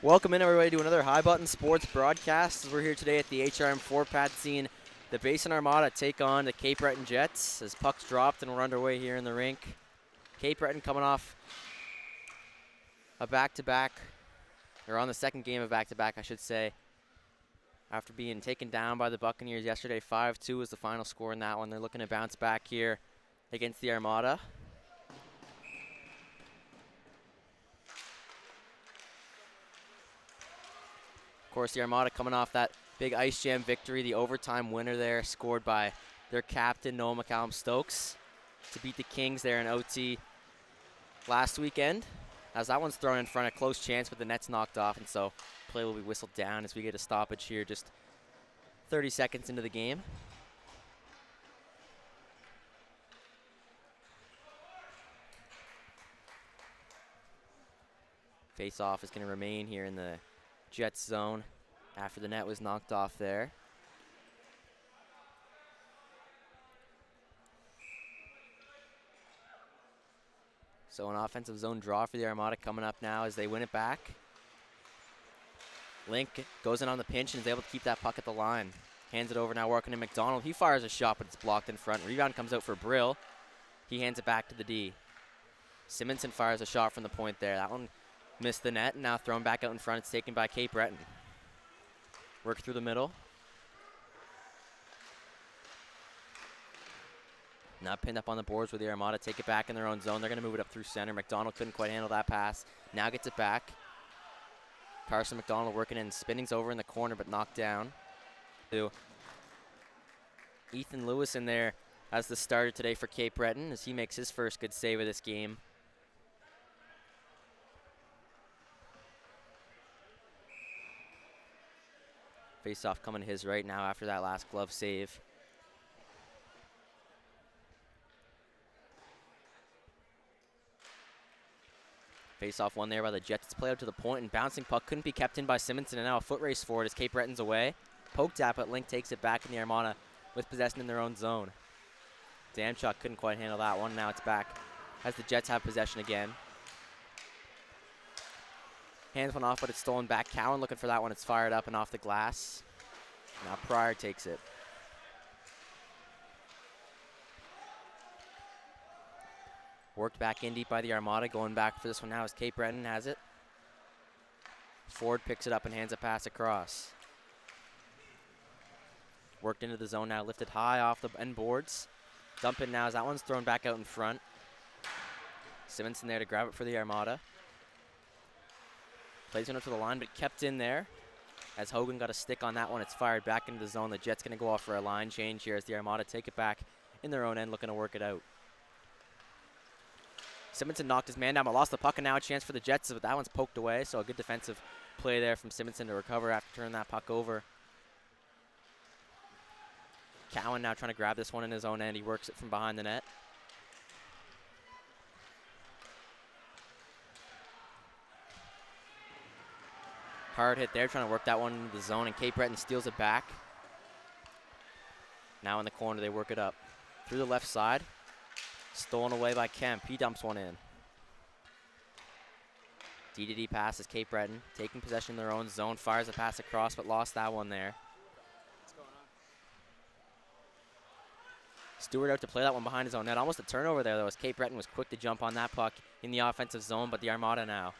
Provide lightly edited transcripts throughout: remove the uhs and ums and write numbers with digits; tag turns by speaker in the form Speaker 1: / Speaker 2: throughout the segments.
Speaker 1: Welcome in, everybody, to another High Button Sports broadcast. We're here today at the HRM4 pad seeing the Basin Armada take on the Cape Breton Jets as pucks dropped and we're underway here in the rink. Cape Breton coming off a back-to-back, or on the second game of back-to-back, I should say, after being taken down by the Buccaneers yesterday. 5-2 was the final score in that one. They're looking to bounce back here against the Armada. Of course, the Armada coming off that big Ice Jam victory, the overtime winner there, scored by their captain, Noah McCallum-Stokes, to beat the Kings there in OT last weekend. As that one's thrown in front, a close chance, but the net's knocked off, and so play will be whistled down as we get a stoppage here just 30 seconds into the game. Face-off is going to remain here in the Jets zone after the net was knocked off there. So an offensive zone draw for the Armada coming up now as they win it back. Link goes in on the pinch and is able to keep that puck at the line. Hands it over now, working to McDonald. He fires a shot, but it's blocked in front. Rebound comes out for Brill. He hands it back to the D. Simonson fires a shot from the point there. That one missed the net, and now thrown back out in front. It's taken by Cape Breton. Work through the middle. Now pinned up on the boards with the Armada. Take it back in their own zone. They're going to move it up through center. McDonald couldn't quite handle that pass. Now gets it back. Carson McDonald working in. Spinning's over in the corner, but knocked down. Ethan Lewis in there as the starter today for Cape Breton as he makes his first good save of this game. Face-off coming to his right now after that last glove save. Face-off won there by the Jets. It's played up to the point, and bouncing puck couldn't be kept in by Simonson, and now a foot race forward as Cape Breton's away. Poked at, but Link takes it back in the Armada with possession in their own zone. Damchuk couldn't quite handle that one. Now it's back as the Jets have possession again. Hands went off, but it's stolen back. Cowan looking for that one. It's fired up and off the glass. Now Pryor takes it. Worked back in deep by the Armada. Going back for this one now as Cape Breton has it. Ford picks it up and hands a pass across. Worked into the zone now. Lifted high off the end boards. Dump in now as that one's thrown back out in front. Simonson there to grab it for the Armada. Plays it up to the line, but kept in there. As Hogan got a stick on that one, it's fired back into the zone. The Jets going to go off for a line change here as the Armada take it back in their own end, looking to work it out. Simonson knocked his man down, but lost the puck, and now a chance for the Jets, but that one's poked away, so a good defensive play there from Simonson to recover after turning that puck over. Cowan now trying to grab this one in his own end. He works it from behind the net. Hard hit there, trying to work that one into the zone, and Cape Breton steals it back. Now in the corner, they work it up. Through the left side. Stolen away by Kemp. He dumps one in. D-to-D pass is Cape Breton. Taking possession in their own zone. Fires a pass across, but lost that one there.
Speaker 2: What's going on?
Speaker 1: Stewart out to play that one behind his own net. Almost a turnover there, though, as Cape Breton was quick to jump on that puck in the offensive zone, but the Armada now.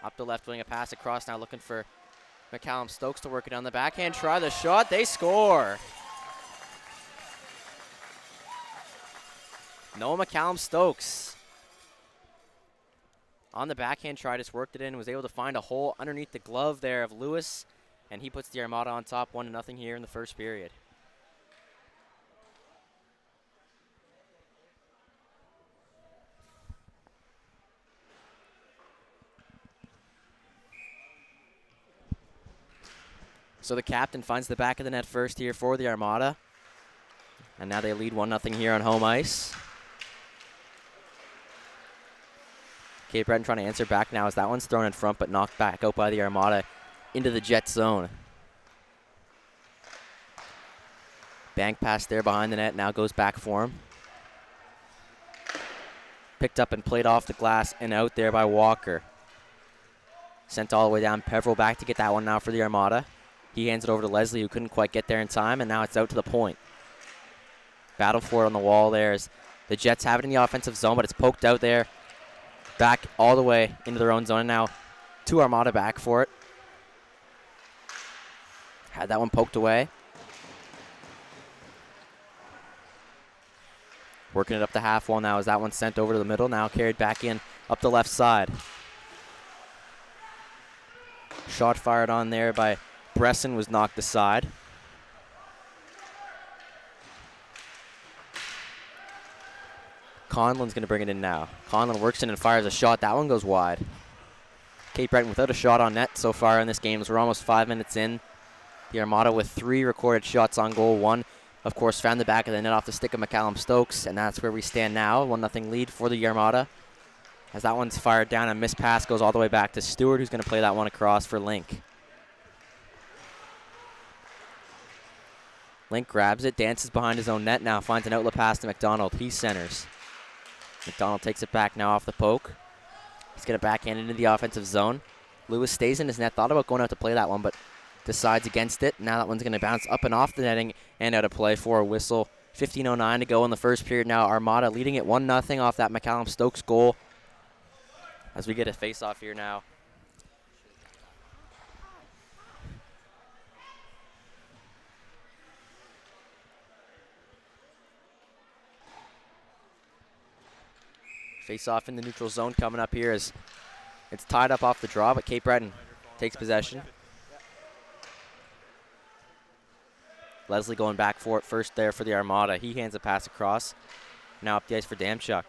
Speaker 1: Up the left wing, a pass across now, looking for McCallum-Stokes to work it on the backhand. Try the shot. They score. Noah McCallum-Stokes on the backhand try, just worked it in, was able to find a hole underneath the glove there of Lewis, and he puts the Armada on top 1-0 here in the first period. So the captain finds the back of the net first here for the Armada. And now they lead 1-0 here on home ice. Cape Breton trying to answer back now as that one's thrown in front but knocked back out by the Armada into the Jet zone. Bank pass there behind the net, now goes back for him. Picked up and played off the glass and out there by Walker. Sent all the way down. Peveril back to get that one now for the Armada. He hands it over to Leslie, who couldn't quite get there in time, and now it's out to the point. Battle for it on the wall there as the Jets have it in the offensive zone, but it's poked out there. Back all the way into their own zone, and now 2 Armada back for it. Had that one poked away. Working it up the half wall now as that one's sent over to the middle. Now carried back in up the left side. Shot fired on there by Bresson was knocked aside. Conlon's going to bring it in now. Conlon works in and fires a shot. That one goes wide. Cape Breton without a shot on net so far in this game as we're almost 5 minutes in. The Armada with 3 recorded shots on goal. 1, of course, found the back of the net off the stick of McCallum Stokes, and that's where we stand now. 1-0 lead for the Armada. As that one's fired down, a missed pass goes all the way back to Stewart, who's going to play that one across for Link. Link grabs it, dances behind his own net now, finds an outlet pass to McDonald. He centers. McDonald takes it back now off the poke. He's going to backhand into the offensive zone. Lewis stays in his net, thought about going out to play that one, but decides against it. Now that one's going to bounce up and off the netting and out of play for a whistle. 15:09 to go in the first period now. Armada leading it 1-0 off that McCallum Stokes goal. As we get a face-off here now. Face-off in the neutral zone coming up here as it's tied up off the draw, but Cape Breton takes possession. Leslie going back for it first there for the Armada. He hands a pass across. Now up the ice for Damchuk.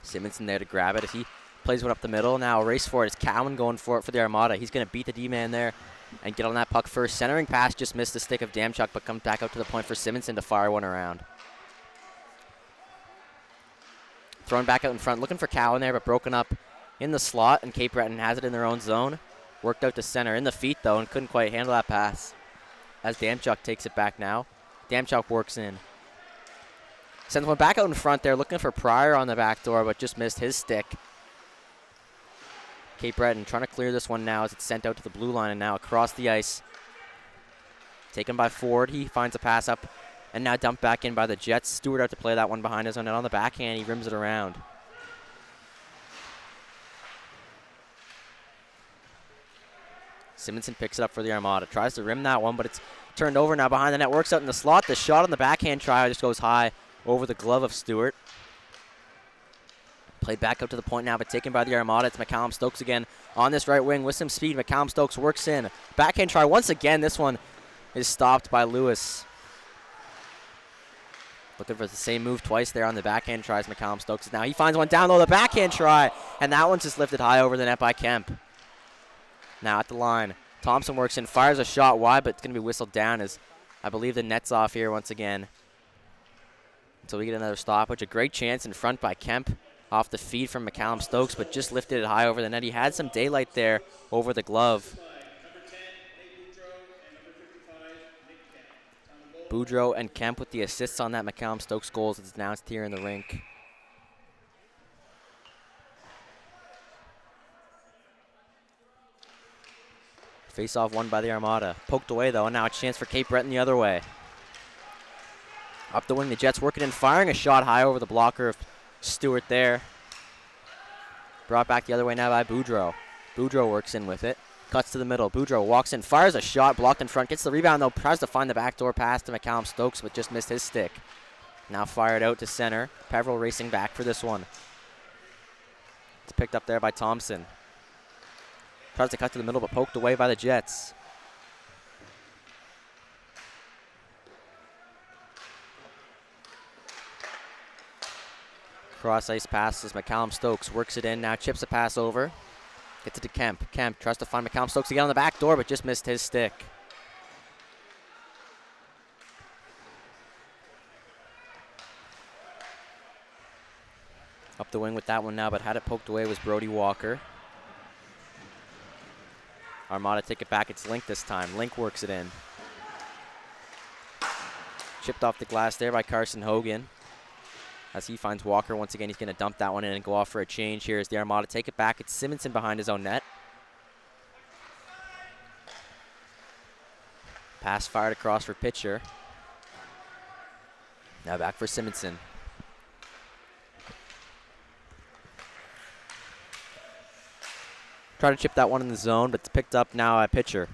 Speaker 1: Simonson there to grab it as he plays one up the middle. Now a race for it. It's Cowan going for it for the Armada. He's going to beat the D-man there and get on that puck first. Centering pass just missed the stick of Damchuk, but comes back up to the point for Simonson to fire one around. Thrown back out in front, looking for Cowan there, but broken up in the slot, and Cape Breton has it in their own zone. Worked out to center in the feet, though, and couldn't quite handle that pass. As Damchuk takes it back now. Damchuk works in. Sends one back out in front there, looking for Pryor on the back door, but just missed his stick. Cape Breton trying to clear this one now as it's sent out to the blue line, and now across the ice. Taken by Ford. He finds a pass up, and now dumped back in by the Jets. Stewart out to play that one behind his own net on the backhand. He rims it around. Simonson picks it up for the Armada. Tries to rim that one, but it's turned over now behind the net. Works out in the slot. The shot on the backhand try just goes high over the glove of Stewart. Played back up to the point now, but taken by the Armada. It's McCallum Stokes again on this right wing with some speed. McCallum Stokes works in. Backhand try once again. This one is stopped by Lewis. Looking for the same move twice there on the backhand tries. McCallum Stokes now. He finds one down low, the backhand try, and that one's just lifted high over the net by Kemp. Now at the line, Thompson works in, fires a shot wide, but it's going to be whistled down as I believe the net's off here once again. Until we get another stoppage. A great chance in front by Kemp off the feed from McCallum Stokes, but just lifted it high over the net. He had some daylight there over the glove. Boudreau and Kemp with the assists on that McCallum Stokes goal as it's announced here in the rink. Face-off won by the Armada. Poked away, though, and now a chance for Cape Breton the other way. Up the wing, the Jets working and firing a shot high over the blocker of Stewart there. Brought back the other way now by Boudreau. Boudreau works in with it. Cuts to the middle. Boudreau walks in, fires a shot, blocked in front, gets the rebound, though, tries to find the backdoor pass to McCallum Stokes, but just missed his stick. Now fired out to center. Peveril racing back for this one. It's picked up there by Thompson. Tries to cut to the middle, but poked away by the Jets. Cross ice passes. McCallum Stokes works it in. Now chips a pass over. Gets it to Kemp. Kemp tries to find McCallum Stokes again on the back door, but just missed his stick. Up the wing with that one now, but had it poked away was Brody Walker. Armada take it back. It's Link this time. Link works it in. Chipped off the glass there by Carson Hogan. as he finds Walker. Once again, he's going to dump that one in and go off for a change here as the Armada take it back. It's Simonson behind his own net. Pass fired across for Pitcher. Now back for Simonson. Try to chip that one in the zone, but it's picked up now at Pitcher.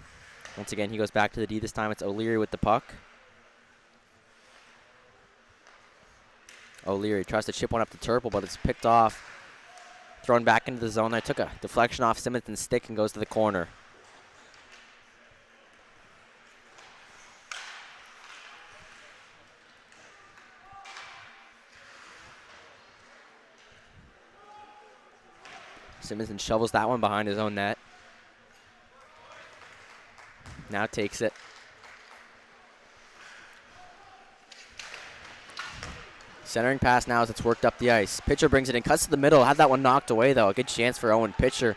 Speaker 1: Once again, he goes back to the D. This time it's O'Leary with the puck. O'Leary tries to chip one up to Turple, but it's picked off. Thrown back into the zone there. Took a deflection off Simonson's stick and goes to the corner. Simonson shovels that one behind his own net. Now takes it. Centering pass now as it's worked up the ice. Pitcher brings it in, cuts to the middle. Had that one knocked away, though. A good chance for Owen Pitcher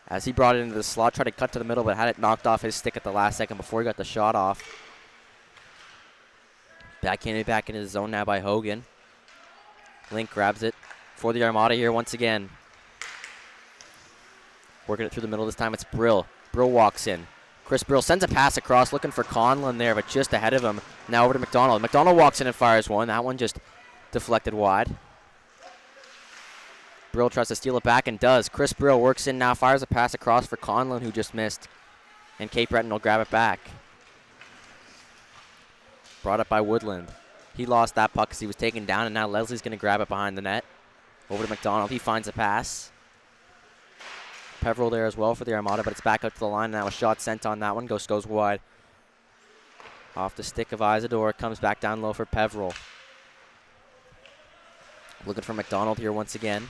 Speaker 1: as he brought it into the slot, tried to cut to the middle, but had it knocked off his stick at the last second before he got the shot off. Backhanded back into the zone now by Hogan. Link grabs it for the Armada here once again. Working it through the middle this time, it's Brill. Brill walks in. Chris Brill sends a pass across, looking for Conlon there, but just ahead of him. Now over to McDonald. McDonald walks in and fires one. That one just deflected wide. Brill tries to steal it back and does. Chris Brill works in now, fires a pass across for Conlon, who just missed. And Cape Breton will grab it back. Brought up by Woodland. He lost that puck because he was taken down, and now Leslie's going to grab it behind the net. Over to McDonald. He finds a pass. Peveril there as well for the Armada, but it's back up to the line. Now a shot sent on that one. Goes wide. Off the stick of Isadore. Comes back down low for Peveril. Looking for McDonald here once again.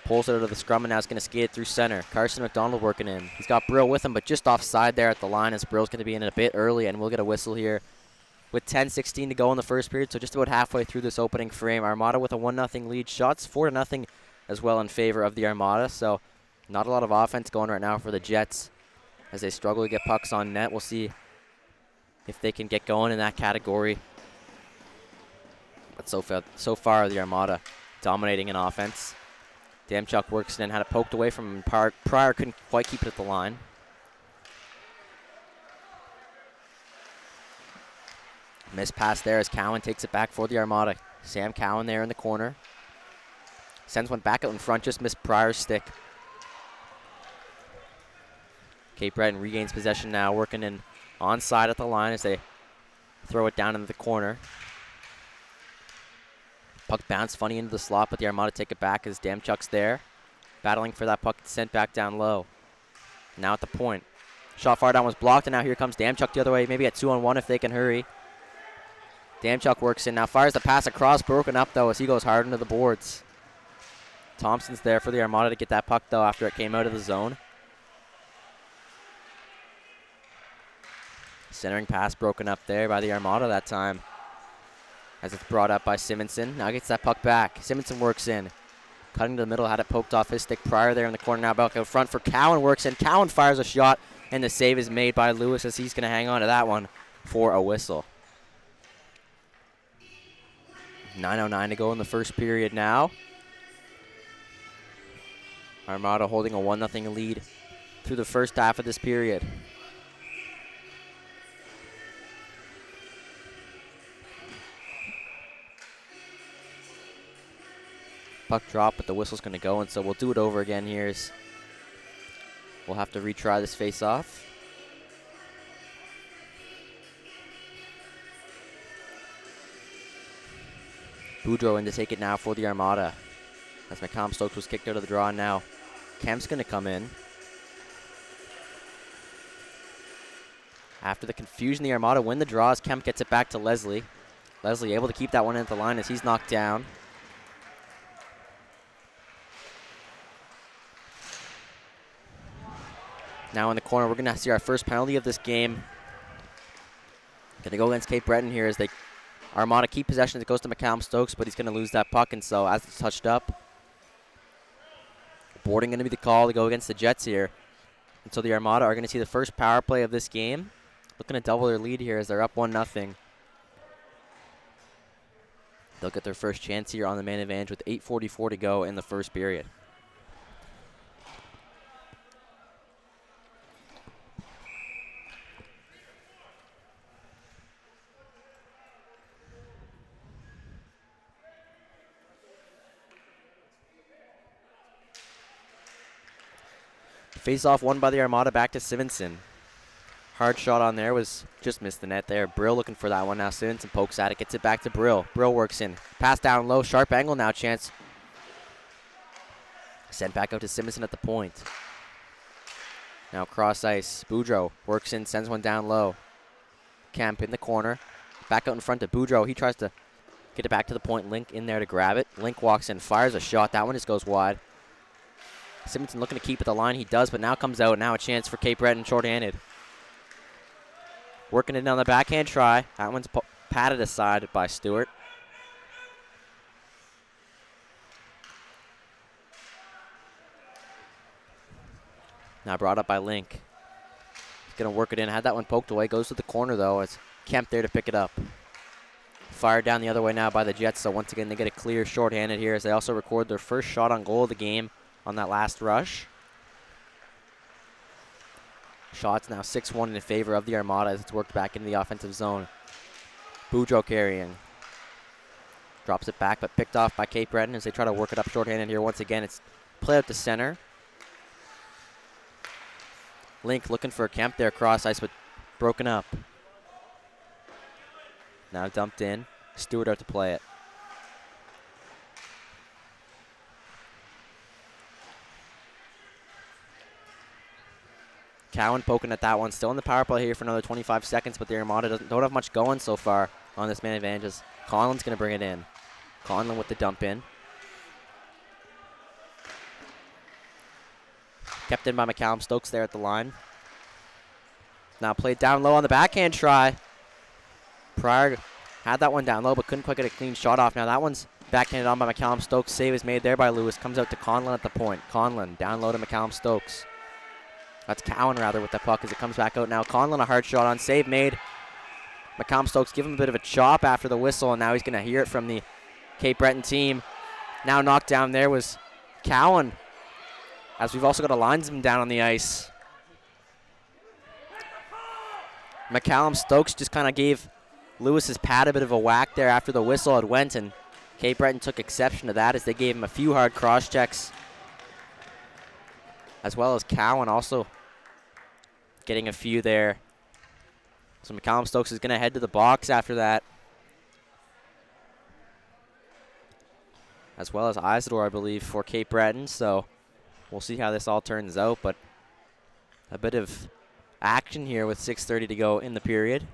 Speaker 1: Pulls it out of the scrum, and now it's going to skate it through center. Carson McDonald working in. He's got Brill with him, but just offside there at the line as Brill's going to be in a bit early, and we'll get a whistle here with 10:16 to go in the first period, so just about halfway through this opening frame. Armada with a 1-0 lead. Shots 4-0 as well in favor of the Armada, so not a lot of offense going right now for the Jets as they struggle to get pucks on net. We'll see if they can get going in that category. But so far the Armada dominating in offense. Damchuk works in, had it poked away from him. Pryor couldn't quite keep it at the line. Missed pass there as Cowan takes it back for the Armada. Sam Cowan there in the corner. Sends one back out in front, just missed Pryor's stick. Cape Breton regains possession now, working in onside at the line as they throw it down into the corner. Puck bounced funny into the slot, but the Armada take it back as Damchuk's there. Battling for that puck, sent back down low. Now at the point. Shot far down was blocked, and now here comes Damchuk the other way, maybe at 2-on-1 if they can hurry. Damchuk works in, now fires the pass across, broken up though as he goes hard into the boards. Thompson's there for the Armada to get that puck though after it came out of the zone. Centering pass broken up there by the Armada that time as it's brought up by Simonson. Now gets that puck back. Simonson works in. Cutting to the middle, had it poked off his stick. Pryor there in the corner, now back out front for Cowan, works in. Cowan fires a shot, and the save is made by Lewis as he's going to hang on to that one for a whistle. 9:09 to go in the first period now. Armada holding a 1-0 lead through the first half of this period. Puck drop, but the whistle's going to go, and so we'll do it over again here. We'll have to retry this face-off. Boudreau in to take it now for the Armada. As McCollum Stokes was kicked out of the draw now. Kemp's going to come in. After the confusion, the Armada win the draw as Kemp gets it back to Leslie. Leslie able to keep that one at the line as he's knocked down. Now in the corner, we're going to see our first penalty of this game. Going to go against Cape Breton here as they Armada keep possession. It goes to McCallum Stokes, but he's going to lose that puck, and so as it's touched up, boarding going to be the call to go against the Jets here. And so the Armada are going to see the first power play of this game. Looking to double their lead here as they're up 1-0. They'll get their first chance here on the man advantage with 8:44 to go in the first period. Face-off won by the Armada, back to Simonson. Hard shot on there, was just missed the net there. Brill looking for that one now. Simonson pokes at it, gets it back to Brill. Brill works in. Pass down low, sharp angle now, chance. Sent back out to Simonson at the point. Now cross ice. Boudreau works in, sends one down low. Kemp in the corner. Back out in front to Boudreau. He tries to get it back to the point. Link in there to grab it. Link walks in, fires a shot. That one just goes wide. Simonson looking to keep at the line. He does, but now comes out. Now a chance for Cape Breton, shorthanded. Working it on the backhand try. That one's patted aside by Stewart. Now brought up by Link. He's going to work it in. Had that one poked away. Goes to the corner, though. It's Kemp there to pick it up. Fired down the other way now by the Jets. So once again, they get a clear shorthanded here as they also record their first shot on goal of the game on that last rush. Shots now 6-1 in favor of the Armada as it's worked back into the offensive zone. Boudreau carrying. Drops it back, but picked off by Cape Breton as they try to work it up shorthanded here. Once again, it's play out to center. Link looking for a Kemp there, cross ice, but broken up. Now dumped in. Stewart out to play it. Cowan poking at that one. Still in the power play here for another 25 seconds, but the Armada don't have much going so far on this man advantage. Conlon's going to bring it in. Conlon with the dump in. Kept in by McCallum Stokes there at the line. Now played down low on the backhand try. Pryor had that one down low, but couldn't quite get a clean shot off. Now that one's backhanded on by McCallum Stokes. Save is made there by Lewis. Comes out to Conlon at the point. Conlon down low to McCallum Stokes. That's Cowan, rather, with the puck as it comes back out now. Conlon, a hard shot on, save made. McCallum Stokes give him a bit of a chop after the whistle, and now he's going to hear it from the Cape Breton team. Now knocked down there was Cowan, as we've also got a linesman down on the ice. McCallum Stokes just kind of gave Lewis's pad a bit of a whack there after the whistle had went, and Cape Breton took exception to that as they gave him a few hard cross checks, as well as Cowan also getting a few there. So McCallum Stokes is going to head to the box after that, as well as Isidore, I believe, for Cape Breton. So we'll see how this all turns out, but a bit of action here with 6:30 to go in the period.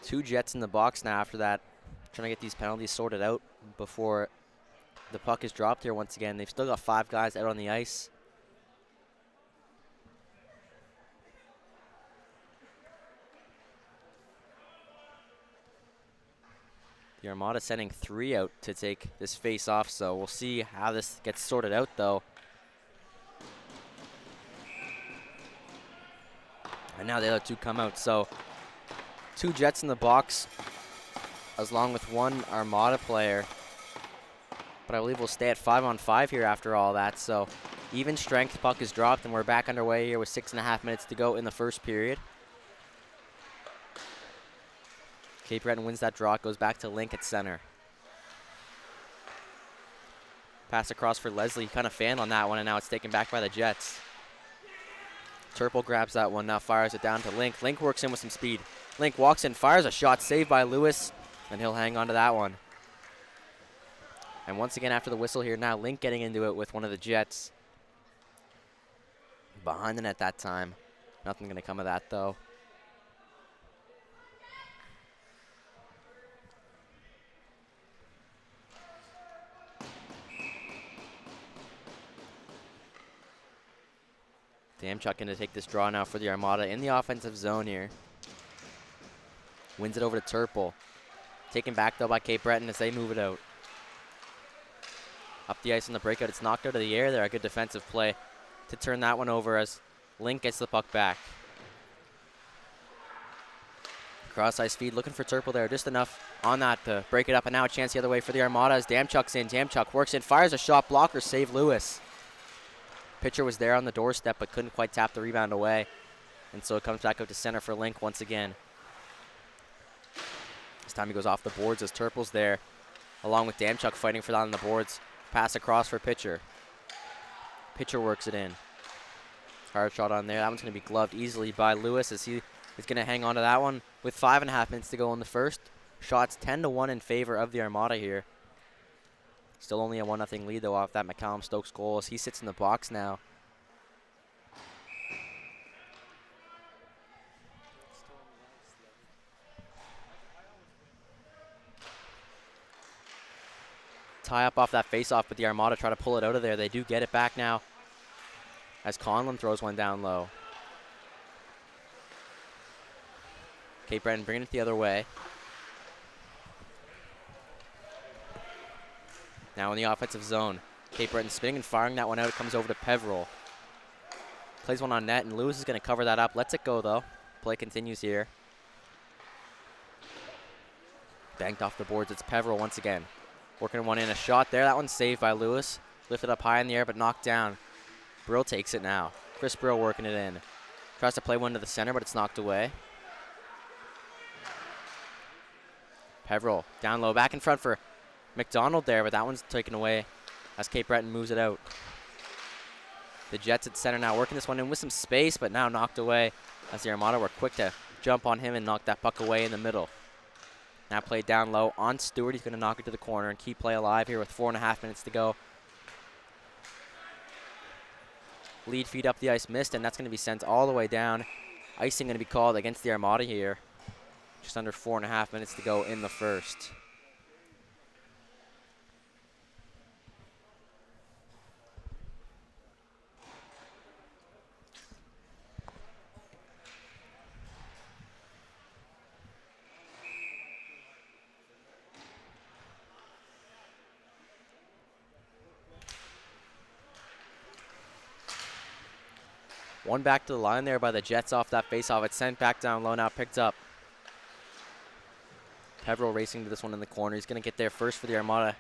Speaker 1: Two Jets in the box now after that, trying to get these penalties sorted out before the puck is dropped here once again. They've still got 5 guys out on the ice. The Armada sending 3 out to take this face off, so we'll see how this gets sorted out though. And now the other 2 come out, so 2 Jets in the box, as long with 1 Armada player. But I believe we'll stay at 5-on-5 here after all that. So even strength, puck is dropped, and we're back underway here with 6.5 minutes to go in the first period. Cape Breton wins that draw. It goes back to Link at center. Pass across for Leslie. Kind of fanned on that one, and now it's taken back by the Jets. Turple grabs that one, now fires it down to Link. Link works in with some speed. Link walks in, fires a shot, saved by Lewis, and he'll hang on to that one. And once again after the whistle here, now Link getting into it with one of the Jets. Behind the net that time. Nothing going to come of that though. Damchuk going to take this draw now for the Armada in the offensive zone here. Wins it over to Turple. Taken back, though, by Cape Breton as they move it out. Up the ice on the breakout. It's knocked out of the air there. A good defensive play to turn that one over as Link gets the puck back. Cross-ice feed, looking for Turple there. Just enough on that to break it up, and now a chance the other way for the Armada as Damchuk's in. Damchuk works in, fires a shot, blocker, save Lewis. Pitcher was there on the doorstep, but couldn't quite tap the rebound away. And so it comes back out to center for Link once again. This time he goes off the boards as Turple's there, along with Damchuk fighting for that on the boards. Pass across for Pitcher. Pitcher works it in. Hard shot on there. That one's going to be gloved easily by Lewis as he is going to hang on to that one with 5.5 minutes to go in the first. Shots 10-1 in favor of the Armada here. Still only a 1-0 lead, though, off that McCallum Stokes goal as he sits in the box now. Tie up off that face-off, but the Armada try to pull it out of there. They do get it back now as Conlon throws one down low. Cape Breton bringing it the other way. Now in the offensive zone. Cape Breton spinning and firing that one out. It comes over to Peveril. Plays one on net, and Lewis is going to cover that up. Lets it go, though. Play continues here. Banked off the boards. It's Peveril once again. Working one in, a shot there. That one's saved by Lewis. Lifted up high in the air, but knocked down. Brill takes it now. Chris Brill working it in. Tries to play one to the center, but it's knocked away. Peveril down low, back in front for McDonald there, but that one's taken away as Cape Breton moves it out. The Jets at center now working this one in with some space, but now knocked away as the Armada were quick to jump on him and knock that puck away in the middle. Now played down low on Stewart. He's going to knock it to the corner and keep play alive here with 4.5 minutes to go. Lead feed up the ice missed, and that's going to be sent all the way down. Icing going to be called against the Armada here. Just under 4.5 minutes to go in the first. One back to the line there by the Jets off that faceoff. It's sent back down low, now picked up. Peveril racing to this one in the corner. He's going to get there first for the Armada.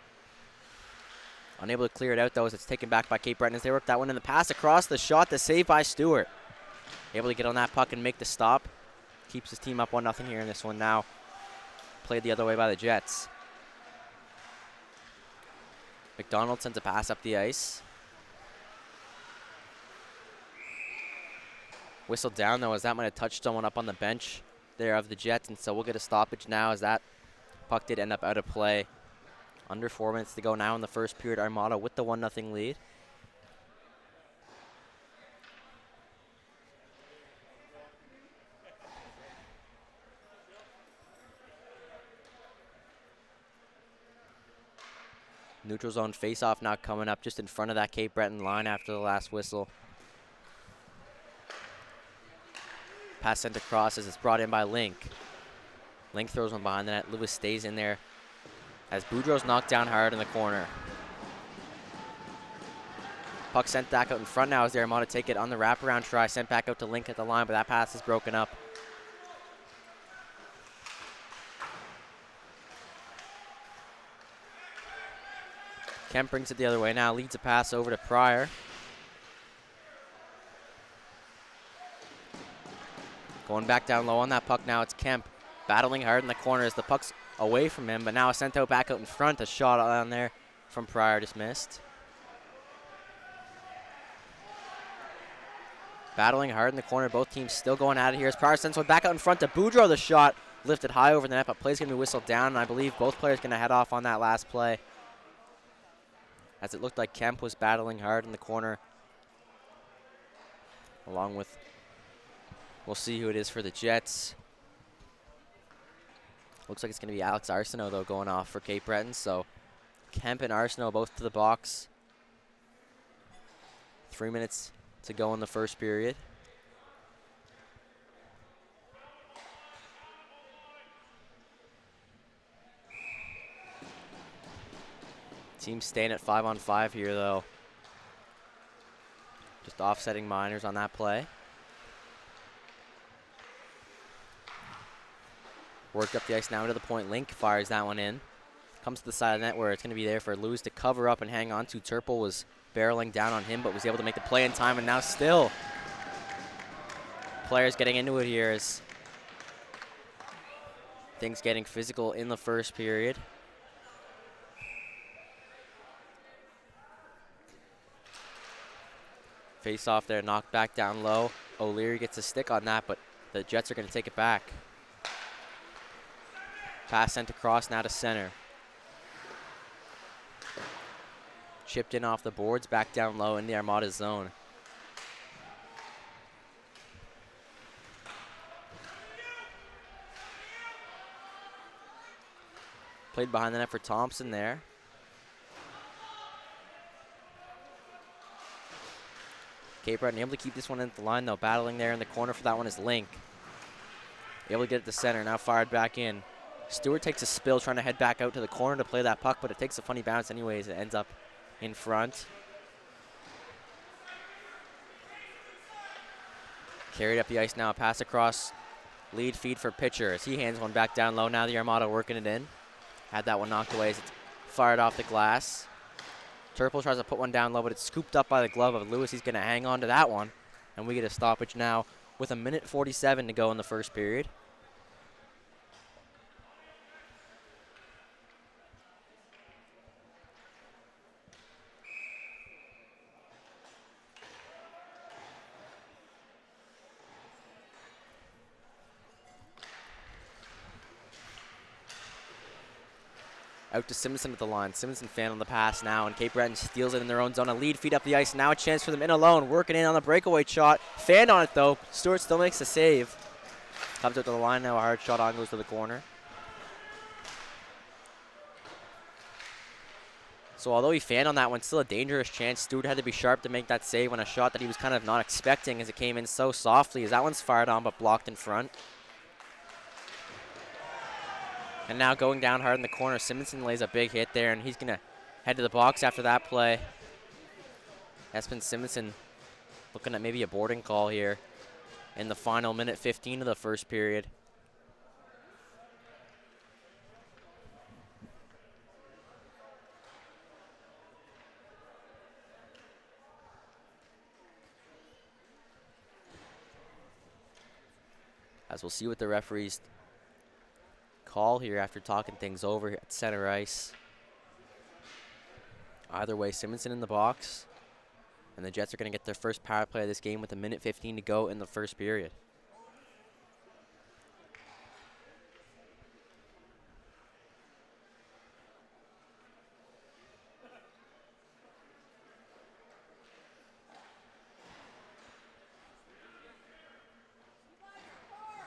Speaker 1: Unable to clear it out, though, as it's taken back by Cape Breton as they work that one in the pass across the shot. The save by Stewart. Able to get on that puck and make the stop. Keeps his team up 1-0 here in this one now. Played the other way by the Jets. McDonald sends a pass up the ice. Whistle down, though, as that might have touched someone up on the bench there of the Jets, and so we'll get a stoppage now as that puck did end up out of play. Under 4 minutes to go now in the first period. Armada with the 1-0 lead. Neutral zone face-off now coming up just in front of that Cape Breton line after the last whistle. Pass sent across as it's brought in by Link. Link throws one behind the net. Lewis stays in there as Boudreaux's knocked down hard in the corner. Puck sent back out in front now as the Armada take it on the wraparound try. Sent back out to Link at the line, but that pass is broken up. Kemp brings it the other way now. Leads a pass over to Pryor. Going back down low on that puck now, it's Kemp battling hard in the corner as the puck's away from him, but now sent out back out in front. A shot on there from Pryor just missed. Battling hard in the corner, both teams still going at it here as Pryor sends one back out in front to Boudreaux. The shot lifted high over the net, but play's going to be whistled down, and I believe both players going to head off on that last play, as it looked like Kemp was battling hard in the corner, along with, we'll see who it is for the Jets. Looks like it's going to be Alex Arsenault, though, going off for Cape Breton. So Kemp and Arsenault both to the box. 3 minutes to go in the first period. Team's staying at 5-on-5 here, though. Just offsetting Miners on that play. Worked up the ice now into the point. Link fires that one in. Comes to the side of the net where it's going to be there for Lewis to cover up and hang on to. Turple was barreling down on him, but was able to make the play in time, and now still players getting into it here as things getting physical in the first period. Face off there, knocked back down low. O'Leary gets a stick on that, but the Jets are going to take it back. Pass sent across now to center. Chipped in off the boards, back down low in the Armada zone. Played behind the net for Thompson there. Cape Breton able to keep this one in the line though. Battling there in the corner for that one is Link. Able to get it to center, now fired back in. Stewart takes a spill trying to head back out to the corner to play that puck, but it takes a funny bounce anyways. It ends up in front. Carried up the ice now, pass across. Lead feed for pitcher as he hands one back down low. Now the Armada working it in. Had that one knocked away as it's fired off the glass. Turple tries to put one down low, but it's scooped up by the glove of Lewis. He's going to hang on to that one. And we get a stoppage now with 1:47 to go in the first period. Out to Simonson at the line. Simonson fan on the pass now, and Cape Breton steals it in their own zone. A lead feed up the ice. Now a chance for them in alone. Working in on the breakaway shot. Fanned on it, though. Stewart still makes a save. Comes out to the line now. A hard shot on goes to the corner. So although he fanned on that one, still a dangerous chance. Stewart had to be sharp to make that save on a shot that he was kind of not expecting as it came in so softly, as that one's fired on but blocked in front. And now going down hard in the corner, Simonson lays a big hit there, and he's going to head to the box after that play. Espen Simonson looking at maybe a boarding call here in the final 1:15 of the first period. As we'll see what the referees call here after talking things over at center ice. Either way, Simonson in the box, and the Jets are going to get their first power play of this game with 1:15 to go in the first period.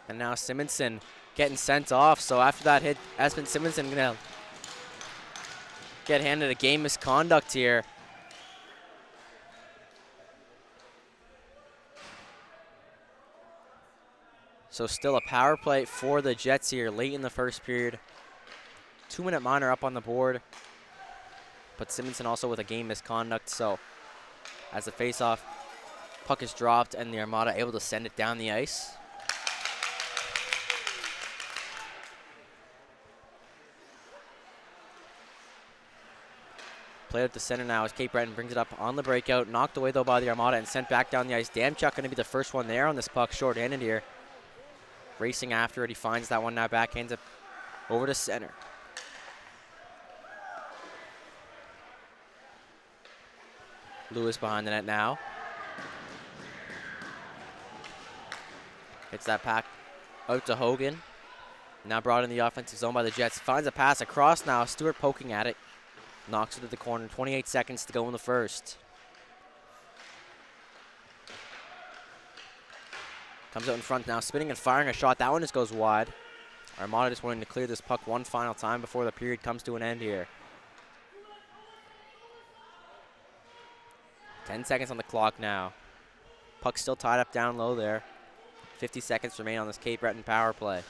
Speaker 1: And now Simonson getting sent off. So after that hit, Espen Simonson gonna get handed a game misconduct here. So still a power play for the Jets here late in the first period. 2-minute minor up on the board, but Simonson also with a game misconduct. So as the faceoff, puck is dropped and the Armada able to send it down the ice. Played up the center now as Cape Breton brings it up on the breakout. Knocked away, though, by the Armada and sent back down the ice. Damchuk going to be the first one there on this puck, short-handed here. Racing after it. He finds that one now, backhands it over to center. Lewis behind the net now. Hits that pack out to Hogan. Now brought in the offensive zone by the Jets. Finds a pass across now. Stewart poking at it. Knocks it to the corner. 28 seconds to go in the first. Comes out in front now, spinning and firing a shot. That one just goes wide. Armada just wanting to clear this puck one final time before the period comes to an end here. 10 seconds on the clock now. Puck still tied up down low there. 50 seconds remain on this Cape Breton power play.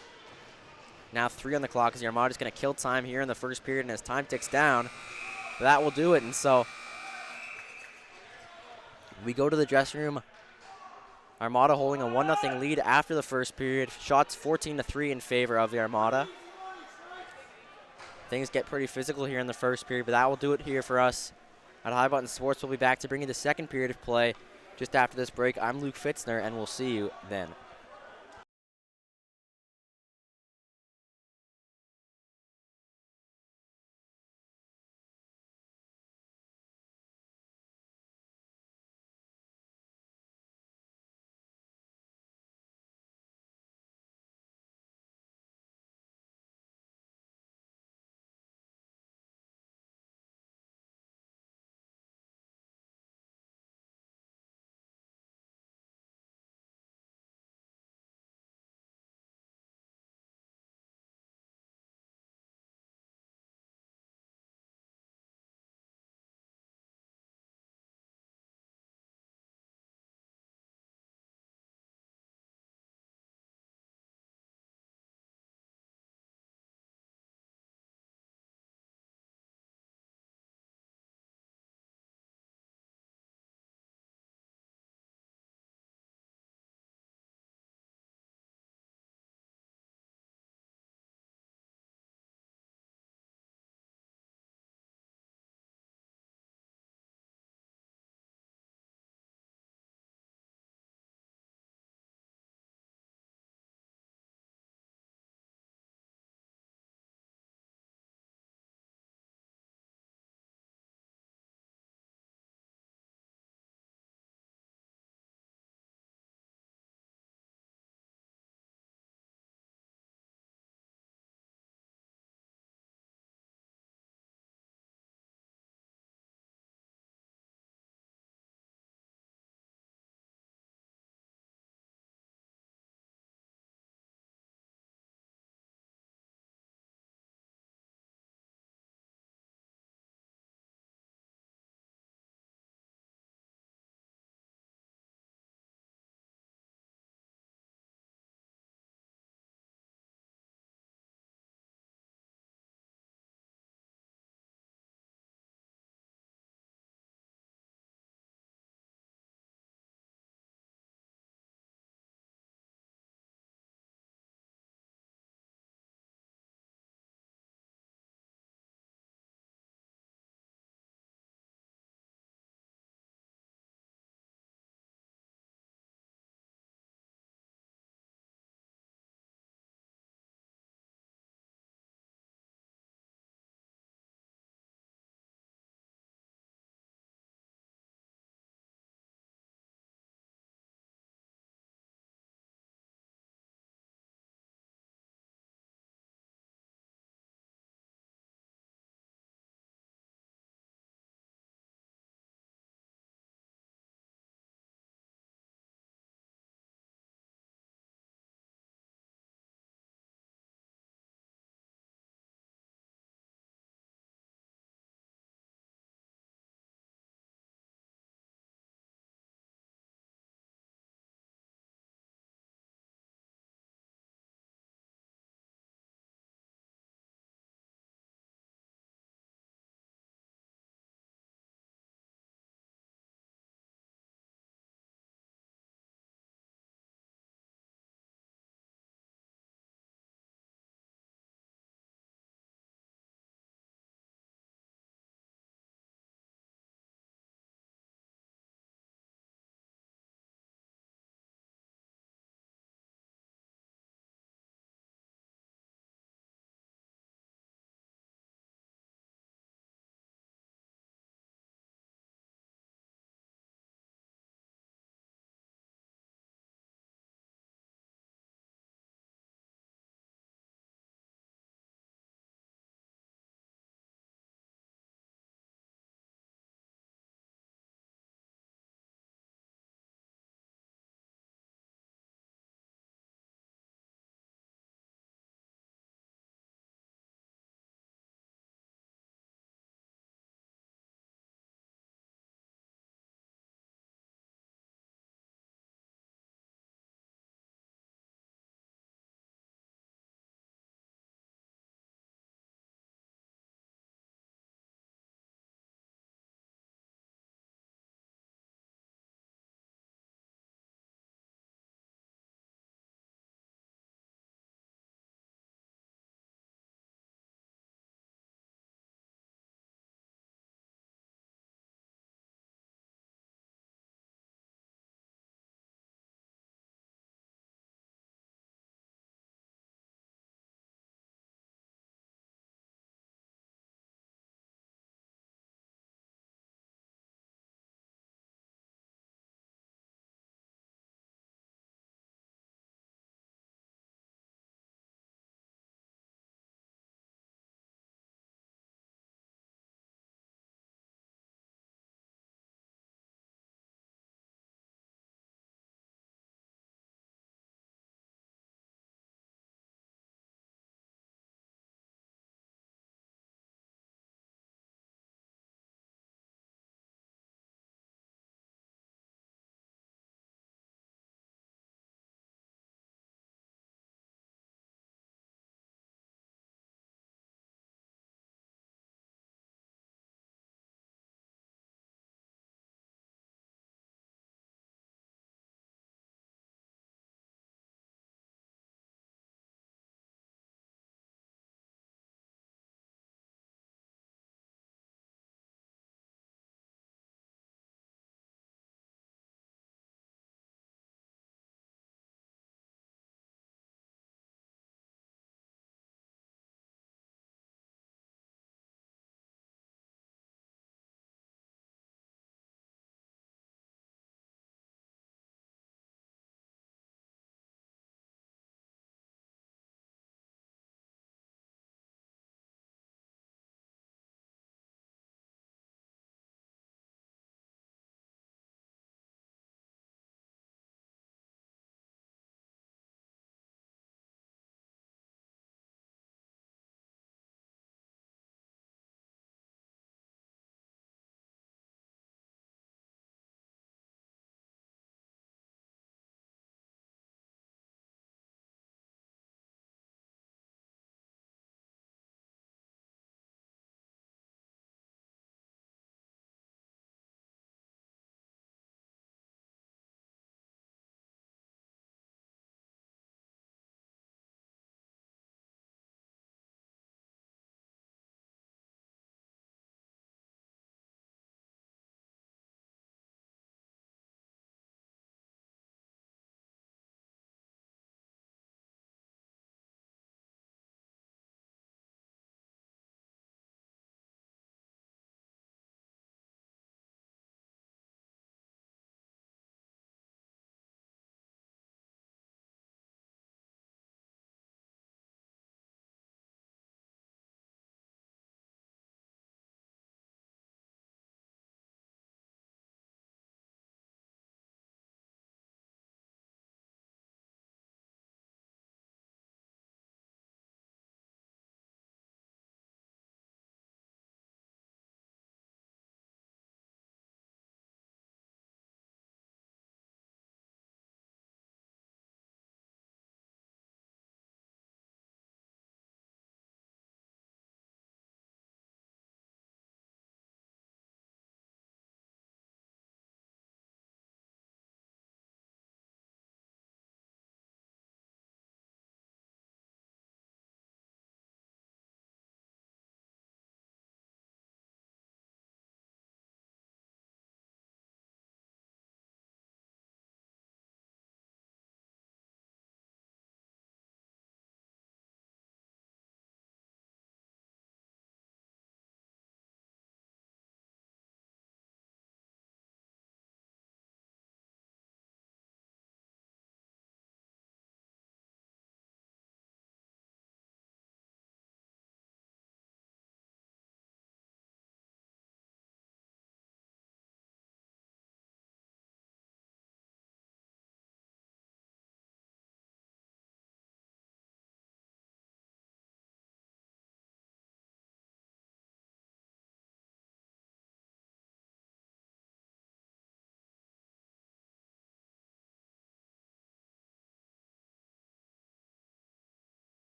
Speaker 1: Now 3 on the clock as the Armada's going to kill time here in the first period, and as time ticks down, that will do it. And so we go to the dressing room. Armada holding a 1-0 lead after the first period. Shots 14-3 in favor of the Armada. Things get pretty physical here in the first period, but that will do it here for us at High Button Sports. We'll be back to bring you the second period of play just after this break. I'm Luke Fitzner, and we'll see you then.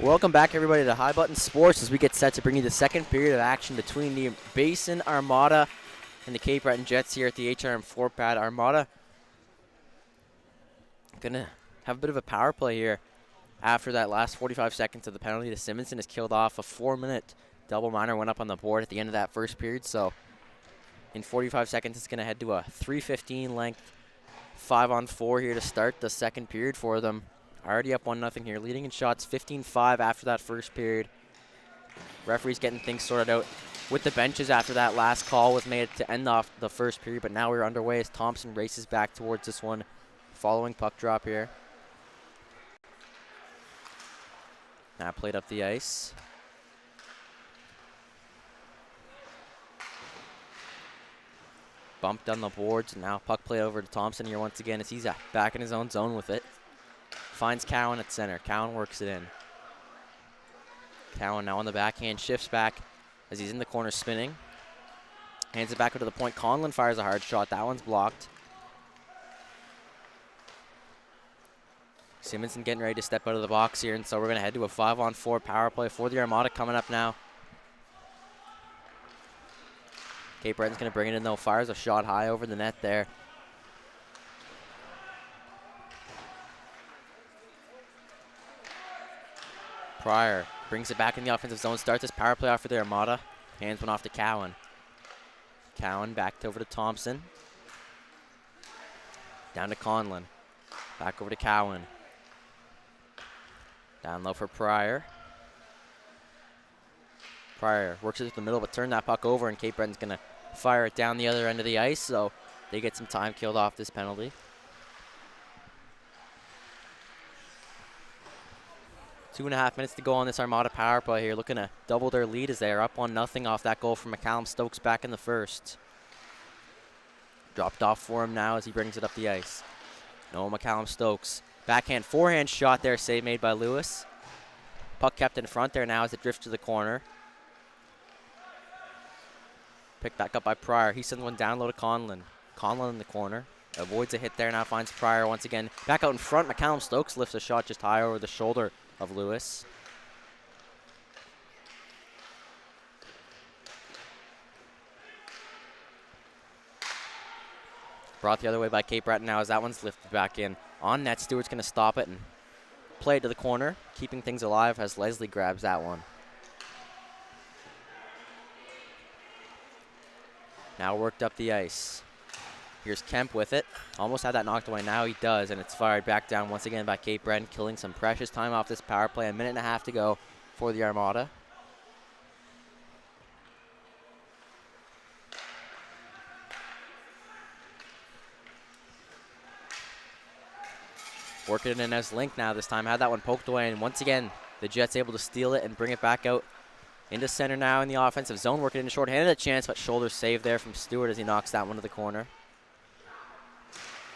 Speaker 1: Welcome back, everybody, to High Button Sports as we get set to bring you the second period of action between the Basin Armada and the Cape Breton Jets here at the HRM 4-pad. Armada going to have a bit of a power play here after that last 45 seconds of the penalty. The Simonson has killed off a 4-minute double minor, went up on the board at the end of that first period. So in 45 seconds, it's going to head to a 3:15 length 5-on-4 here to start the second period for them. Already up 1-0 here, leading in shots 15-5 after that first period. Referee's getting things sorted out with the benches after that last call was made to end off the first period, but now we're underway as Thompson races back towards this one following puck drop here. Now played up the ice. Bumped on the boards, and now puck play over to Thompson here once again as he's back in his own zone with it. Finds Cowan at center. Cowan works it in. Cowan now on the backhand, shifts back as he's in the corner spinning. Hands it back to the point. Conlon fires a hard shot. That one's blocked. Simonson getting ready to step out of the box here, and so we're going to head to a 5-on-4 power play for the Armada coming up now. Cape Breton's going to bring it in, though. Fires a shot high over the net there. Pryor brings it back in the offensive zone, starts his power play off for the Armada. Hands one off to Cowan. Cowan back over to Thompson. Down to Conlon. Back over to Cowan. Down low for Pryor. Pryor works it to the middle, but turned that puck over, and Cape Breton's going to fire it down the other end of the ice, so they get some time killed off this penalty. 2.5 minutes to go on this Armada power play here, looking to double their lead as they are up 1-0 off that goal from McCallum Stokes back in the first. Dropped off for him now as he brings it up the ice. No, McCallum Stokes. Backhand, forehand shot there, save made by Lewis. Puck kept in front there now as it drifts to the corner. Picked back up by Pryor. He sends one down low to Conlon. Conlon in the corner. Avoids a hit there, now finds Pryor once again. Back out in front, McCallum Stokes lifts a shot just high over the shoulder of Lewis. Brought the other way by Cape Breton now as that one's lifted back in. On net, Stewart's going to stop it and play it to the corner, keeping things alive as Leslie grabs that one. Now worked up the ice. Here's Kemp with it. Almost had that knocked away. Now he does, and it's fired back down once again by Cape Breton, killing some precious time off this power play. 1.5 minutes to go for the Armada. Working it in as Link now this time. Had that one poked away, and once again, the Jets able to steal it and bring it back out into center now in the offensive zone. Working in a short-handed a chance, but shoulder save there from Stewart as he knocks that one to the corner.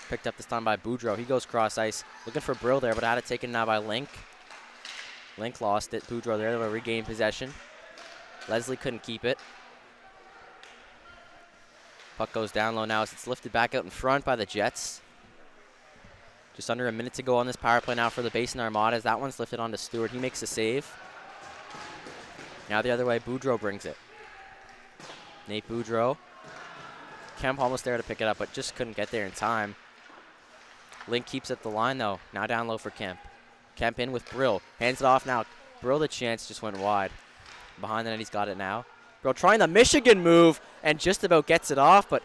Speaker 1: Picked up this time by Boudreau. He goes cross ice. Looking for Brill there, but had it taken now by Link. Link lost it. Boudreau there to regain possession. Leslie couldn't keep it. Puck goes down low now as it's lifted back out in front by the Jets. Just under 1 minute to go on this power play now for the Basin Armada as that one's lifted onto Stewart. He makes a save. Now the other way, Boudreau brings it. Nate Boudreau. Kemp almost there to pick it up, but just couldn't get there in time. Link keeps at the line, though. Now down low for Kemp. Kemp in with Brill. Hands it off now. Brill, the chance, just went wide. Behind the net, he's got it now. Brill trying the Michigan move and just about gets it off, but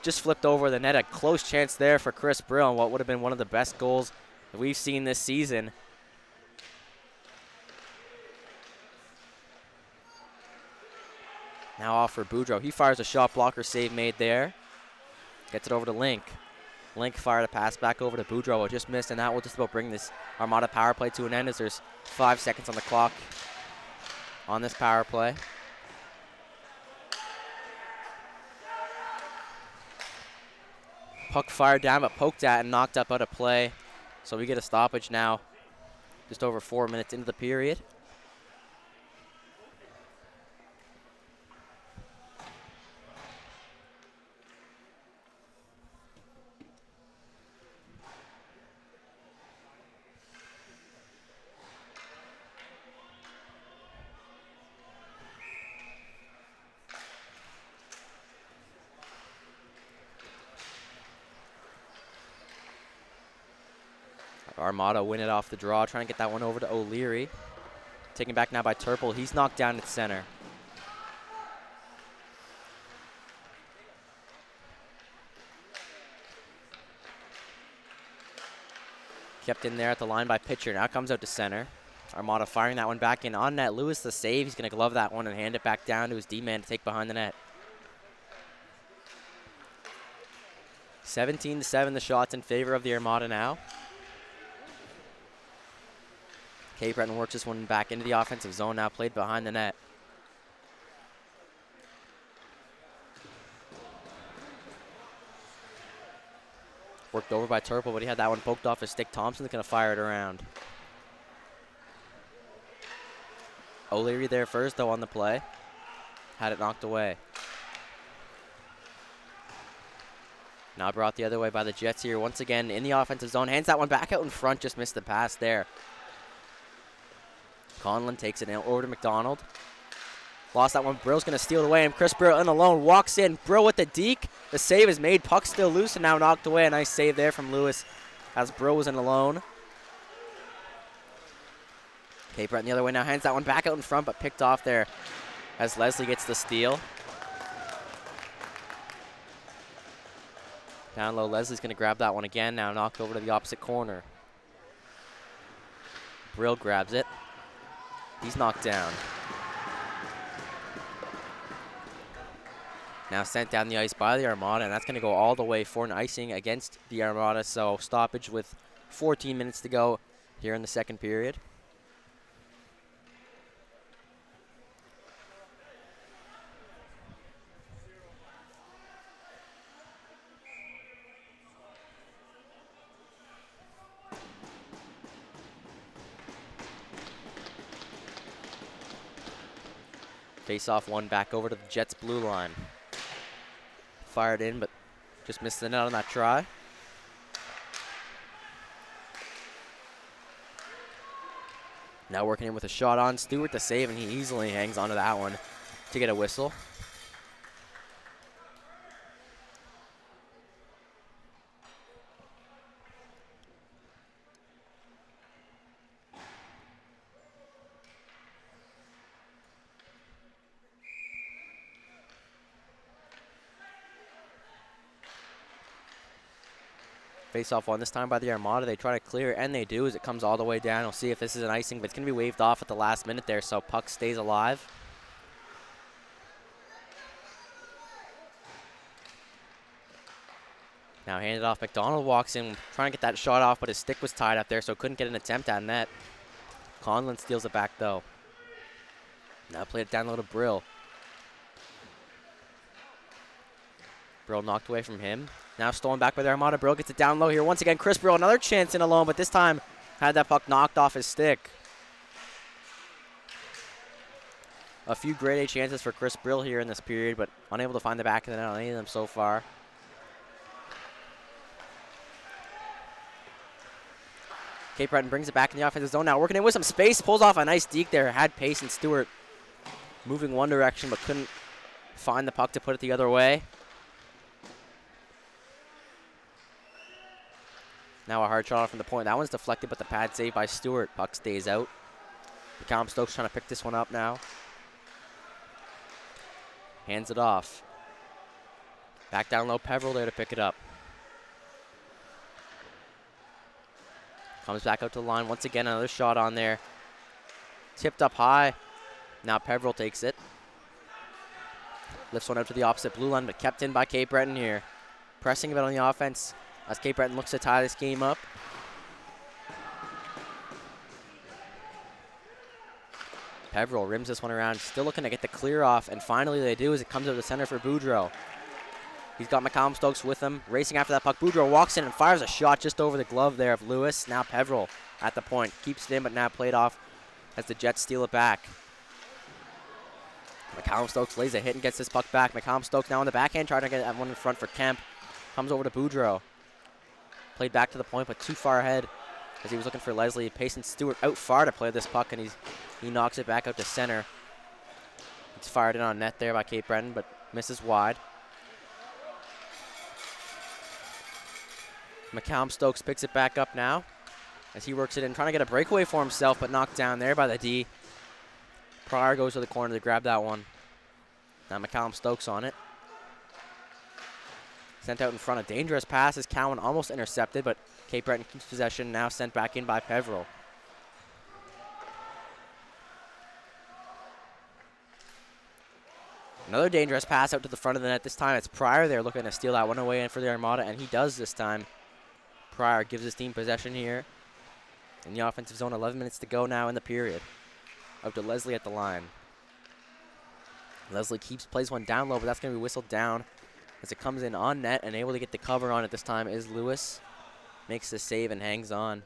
Speaker 1: just flipped over the net. A close chance there for Chris Brill, and what would have been one of the best goals that we've seen this season. Now off for Boudreau. He fires a shot blocker, save made there. Gets it over to Link. Link fired a pass back over to Boudreau. It just missed, and that will just about bring this Armada power play to an end as there's 5 seconds on the clock on this power play. Puck fired down, but poked at and knocked up out of play. So we get a stoppage now, just over 4 minutes into the period. Armada win it off the draw, trying to get that one over to O'Leary. Taken back now by Turple. He's knocked down at center. Kept in there at the line by pitcher. Now comes out to center. Armada firing that one back in on net. Lewis the save. He's going to glove that one and hand it back down to his D-man to take behind the net. 17-7 the shots in favor of the Armada now. Cape Breton works this one back into the offensive zone, now played behind the net. Worked over by Turple, but he had that one poked off his stick. Thompson's going to fire it around. O'Leary there first, though, on the play. Had it knocked away. Now brought the other way by the Jets here. Once again in the offensive zone. Hands that one back out in front. Just missed the pass there. Conlon takes it over to McDonald. Lost that one. Brill's going to steal it away, and Chris Brill in alone walks in. Brill with the deke. The save is made. Puck still loose and now knocked away. A nice save there from Lewis as Brill was in alone. Cape Breton the other way now. Hands that one back out in front, but picked off there as Leslie gets the steal. Down low, Leslie's going to grab that one again. Now knocked over to the opposite corner. Brill grabs it. He's knocked down. Now sent down the ice by the Armada, and that's going to go all the way for an icing against the Armada. So stoppage with 14 minutes to go here in the second period. Face-off one back over to the Jets' blue line. Fired in, but just missed the net on that try. Now working in with a shot on. Stewart to save, and he easily hangs onto that one to get a whistle. Face-off one this time by the Armada. They try to clear, and they do as it comes all the way down. We'll see if this is an icing, but it's going to be waved off at the last minute there, so puck stays alive. Now handed off. McDonald walks in, trying to get that shot off, but his stick was tied up there, so couldn't get an attempt at net. Conlon steals it back, though. Now played it down low to Brill. Brill knocked away from him. Now stolen back by the Armada. Brill gets it down low here. Once again, Chris Brill, another chance in alone, but this time had that puck knocked off his stick. A few grade A chances for Chris Brill here in this period, but unable to find the back of the net on any of them so far. Cape Breton brings it back in the offensive zone now. Working in with some space. Pulls off a nice deke there. Had pace, and Stewart moving one direction, but couldn't find the puck to put it the other way. Now a hard shot from the point. That one's deflected, but the pad saved by Stewart. Puck stays out. McCallum Stokes trying to pick this one up now. Hands it off. Back down low, Peveril there to pick it up. Comes back out to the line. Once again, another shot on there. Tipped up high. Now Peveril takes it. Lifts one out to the opposite blue line, but kept in by Cape Breton here. Pressing a bit on the offense as Cape Breton looks to tie this game up. Peveril rims this one around, still looking to get the clear off, and finally they do as it comes out to center for Boudreau. He's got McCallum Stokes with him, racing after that puck. Boudreau walks in and fires a shot just over the glove there of Lewis. Now Peveril at the point, keeps it in, but now played off as the Jets steal it back. McCallum Stokes lays a hit and gets this puck back. McCallum Stokes now on the backhand, trying to get that one in front for Kemp. Comes over to Boudreau. Played back to the point, but too far ahead as he was looking for Leslie. Payson Stewart out far to play this puck, and he knocks it back out to center. It's fired in on net there by Cape Breton, but misses wide. McCallum Stokes picks it back up now as he works it in, trying to get a breakaway for himself, but knocked down there by the D. Pryor goes to the corner to grab that one. Now McCallum Stokes on it. Sent out in front, a dangerous pass as Cowan almost intercepted, but Cape Breton keeps possession, now sent back in by Peveril. Another dangerous pass out to the front of the net. This time it's Pryor there looking to steal that one away in for the Armada, and he does this time. Pryor gives his team possession here in the offensive zone. 11 minutes to go now in the period. Out to Leslie at the line. Leslie plays one down low, but that's going to be whistled down as it comes in on net, and able to get the cover on it this time is Lewis. Makes the save and hangs on.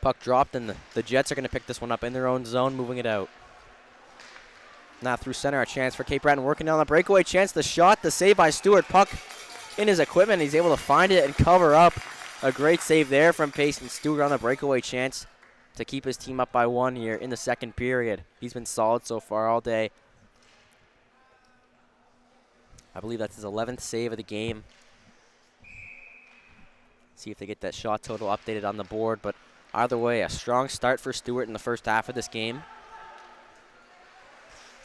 Speaker 1: Puck dropped, and the Jets are going to pick this one up in their own zone, moving it out. Now through center, a chance for Cape Breton, working down the breakaway chance. The shot, the save by Stewart. Puck in his equipment. He's able to find it and cover up. A great save there from Payson Stewart on the breakaway chance to keep his team up by 1 here in the second period. He's been solid so far all day. I believe that's his 11th save of the game. See if they get that shot total updated on the board, but either way, a strong start for Stewart in the first half of this game.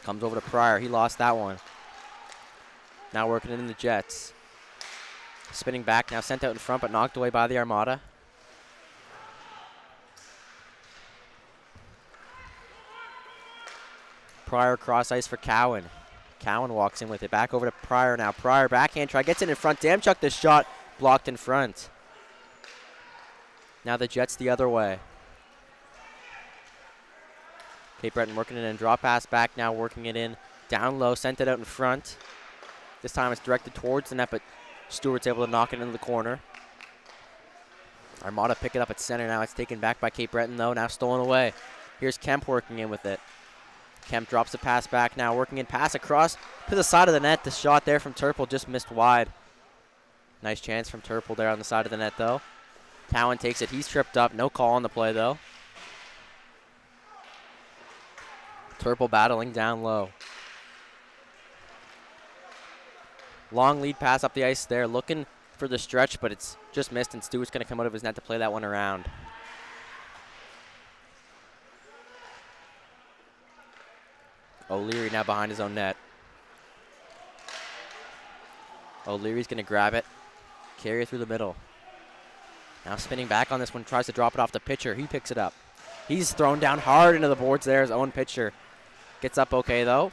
Speaker 1: Comes over to Pryor. He lost that one. Now working it in the Jets. Spinning back, now sent out in front, but knocked away by the Armada. Pryor cross ice for Cowan. Cowan walks in with it. Back over to Pryor now. Pryor backhand try. Gets it in front. Damchuk the shot. Blocked in front. Now the Jets the other way. Cape Breton working it in. Draw pass back now. Working it in. Down low. Sent it out in front. This time it's directed towards the net, but Stewart's able to knock it into the corner. Armada pick it up at center now. It's taken back by Cape Breton, though. Now stolen away. Here's Kemp working in with it. Kemp drops the pass back now. Working in. Pass across to the side of the net. The shot there from Turple just missed wide. Nice chance from Turple there on the side of the net, though. Cowan takes it. He's tripped up. No call on the play, though. Turple battling down low. Long lead pass up the ice there. Looking for the stretch, but it's just missed, and Stewart's going to come out of his net to play that one around. O'Leary now behind his own net. O'Leary's going to grab it. Carry it through the middle. Now spinning back on this one. Tries to drop it off the pitcher. He picks it up. He's thrown down hard into the boards there. His own pitcher. Gets up okay, though.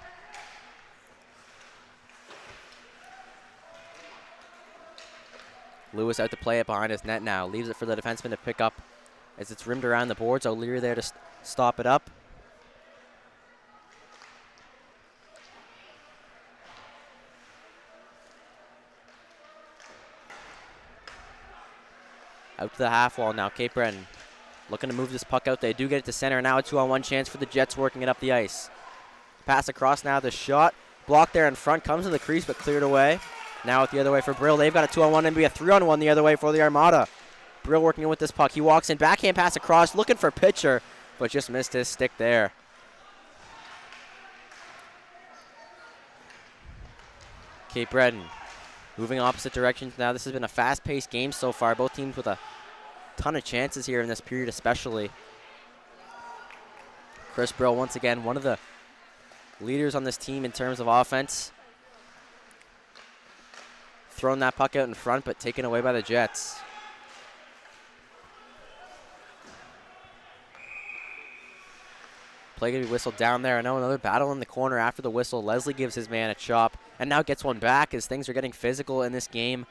Speaker 1: Lewis out to play it behind his net now. Leaves it for the defenseman to pick up as it's rimmed around the boards. O'Leary there to stop it up. Out to the half wall now. Cape Breton looking to move this puck out. They do get it to center. Now a 2-on-1 chance for the Jets working it up the ice. Pass across now. The shot blocked there in front. Comes to the crease but cleared away. Now it's the other way for Brill. They've got a 2-on-1 and be a 3-on-1 the other way for the Armada. Brill working in with this puck. He walks in. Backhand pass across. Looking for pitcher but just missed his stick there. Cape Breton moving opposite directions now. This has been a fast-paced game so far. Both teams with a ton of chances here in this period especially. Chris Brill, once again, one of the leaders on this team in terms of offense. Thrown that puck out in front, but taken away by the Jets. Play going to be whistled down there. I know another battle in the corner after the whistle. Leslie gives his man a chop and now gets one back as things are getting physical in this game.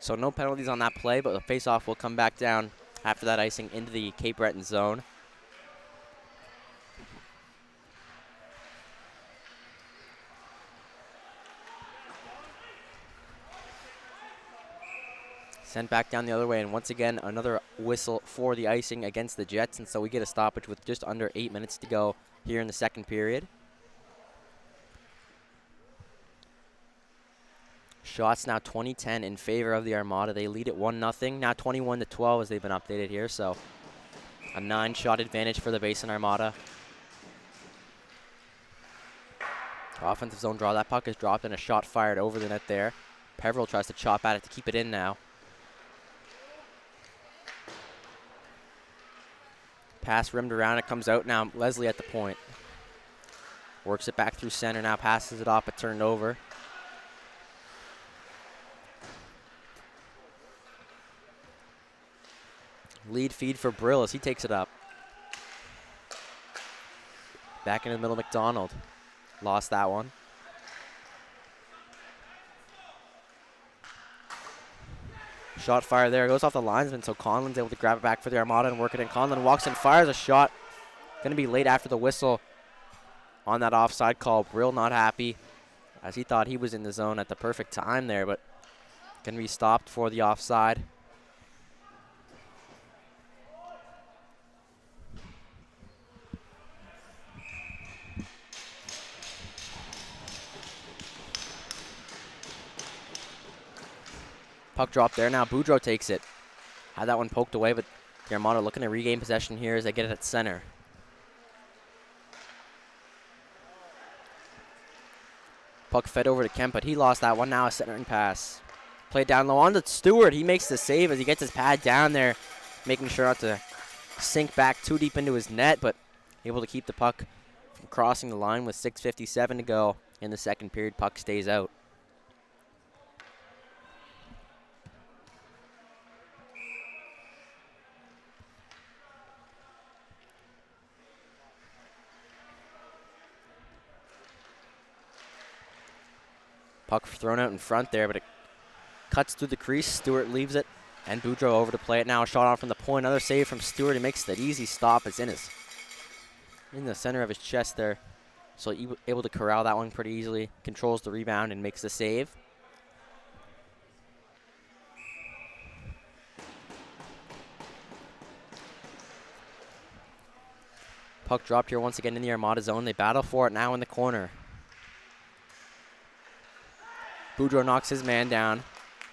Speaker 1: So no penalties on that play, but the face-off will come back down after that icing into the Cape Breton zone. Sent back down the other way, and once again, another whistle for the icing against the Jets, and so we get a stoppage with just under 8 minutes to go here in the second period. Shots now 20-10 in favor of the Armada. They lead at 1-0, now 21-12 as they've been updated here, so a 9-shot advantage for the Basin Armada. Offensive zone draw. That puck is dropped and a shot fired over the net there. Peveril tries to chop at it to keep it in now. Pass rimmed around. It comes out now. Leslie at the point. Works it back through center. Now passes it off but turned over. Lead feed for Brill as he takes it up. Back into the middle, McDonald. Lost that one. Shot fire there. Goes off the linesman, so Conlon's able to grab it back for the Armada and work it in. Conlon walks and fires a shot. Going to be late after the whistle on that offside call. Brill not happy as he thought he was in the zone at the perfect time there, but going to be stopped for the offside. Puck drop there. Now Boudreau takes it. Had that one poked away, but the Armada looking to regain possession here as they get it at center. Puck fed over to Kemp, but he lost that one. Now a centering pass. Played down low on to Stewart. He makes the save as he gets his pad down there, making sure not to sink back too deep into his net, but able to keep the puck from crossing the line with 6:57 to go in the second period. Puck stays out. Puck thrown out in front there, but it cuts through the crease. Stewart leaves it, and Boudreau over to play it now. A shot on from the point. Another save from Stewart. He makes that easy stop. It's in the center of his chest there. So able to corral that one pretty easily. Controls the rebound and makes the save. Puck dropped here once again in the Armada zone. They battle for it now in the corner. Boudreau knocks his man down.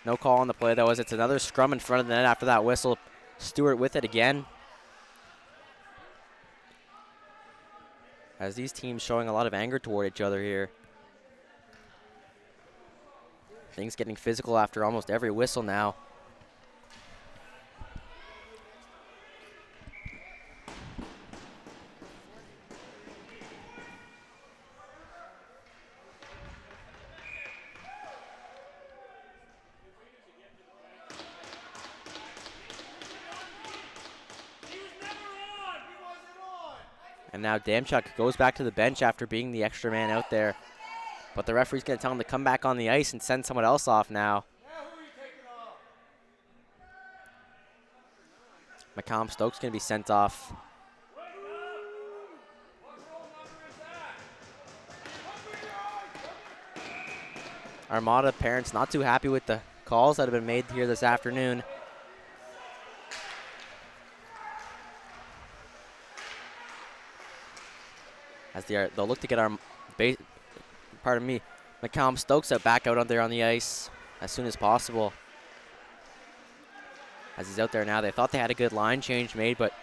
Speaker 1: No call on the play, though, as it's another scrum in front of the net after that whistle. Stewart with it again. As these teams showing a lot of anger toward each other here. Things getting physical after almost every whistle now. And now Damchuk goes back to the bench after being the extra man out there. But the referee's going to tell him to come back on the ice and send someone else off now. McCallum Stokes going to be sent off. Armada parents not too happy with the calls that have been made here this afternoon. As they'll look to get McCallum Stokes back out there on the ice as soon as possible. As he's out there now, they thought they had a good line change made, but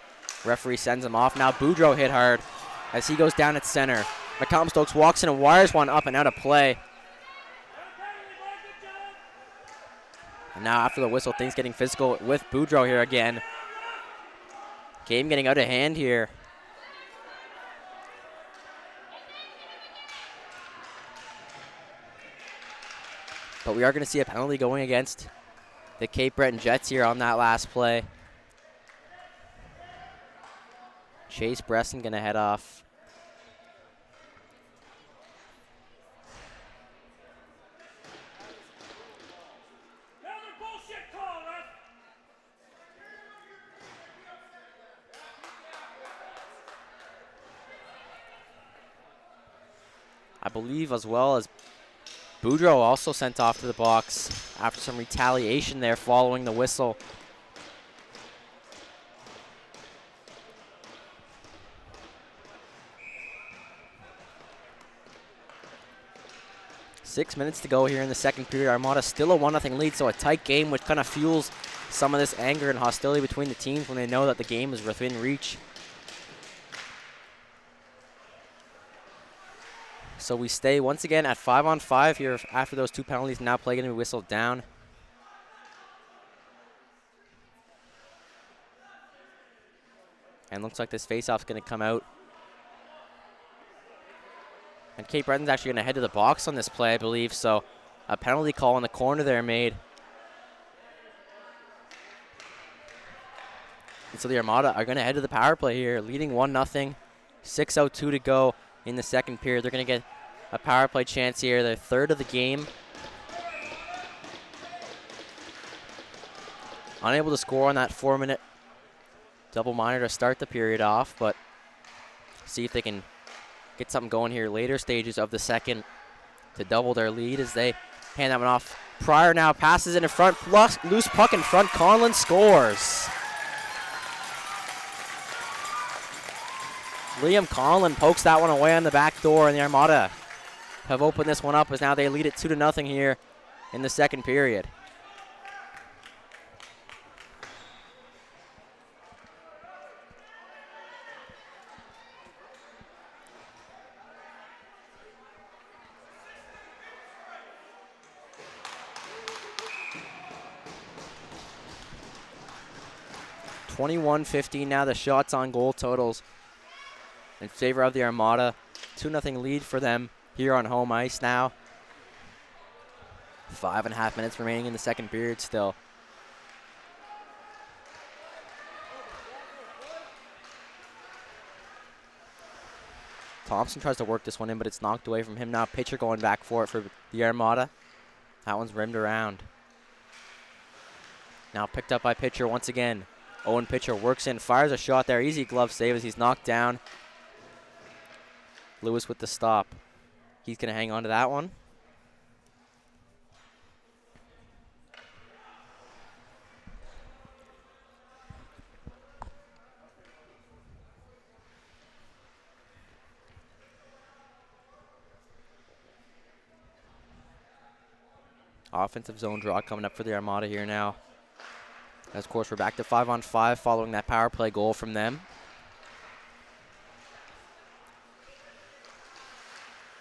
Speaker 1: referee sends him off. Now Boudreau hit hard as he goes down at center. McCallum Stokes walks in and wires one up and out of play. And now after the whistle, things getting physical with Boudreau here again. Game getting out of hand here. But we are going to see a penalty going against the Cape Breton Jets here on that last play. Chase Bresson going to head off. I believe as well as Boudreau also sent off to the box after some retaliation there following the whistle. Six minutes to go here in the second period. Armada still a 1-0 lead, so a tight game, which kind of fuels some of this anger and hostility between the teams when they know that the game is within reach. So we stay once again at 5-on-5 here after those 2 penalties. Now play going to be whistled down. And looks like this faceoff's going to come out. And Cape Breton's actually going to head to the box on this play, I believe. So a penalty call in the corner there made. And so the Armada are going to head to the power play here, leading 1-0. 6:02 to go in the second period. They're going to get a power play chance here, their third of the game. Unable to score on that 4-minute double minor to start the period off, but see if they can get something going here later stages of the second to double their lead as they hand that one off. Pryor now passes in front, plus loose puck in front. Conlon scores. Liam Conlon pokes that one away on the back door, and the Armada have opened this one up as now they lead it 2-0 here in the second period. .21-15 now the shots on goal totals in favor of the Armada. 2-0 lead for them here on home ice now. 5.5 minutes remaining in the second period still. Thompson tries to work this one in, but it's knocked away from him now. Pitcher going back for it for the Armada. That one's rimmed around. Now picked up by Pitcher once again. Owen Pitcher works in, fires a shot there. Easy glove save as he's knocked down. Lewis with the stop. He's going to hang on to that one. Offensive zone draw coming up for the Armada here now. As, of course, we're back to 5-on-5 following that power play goal from them.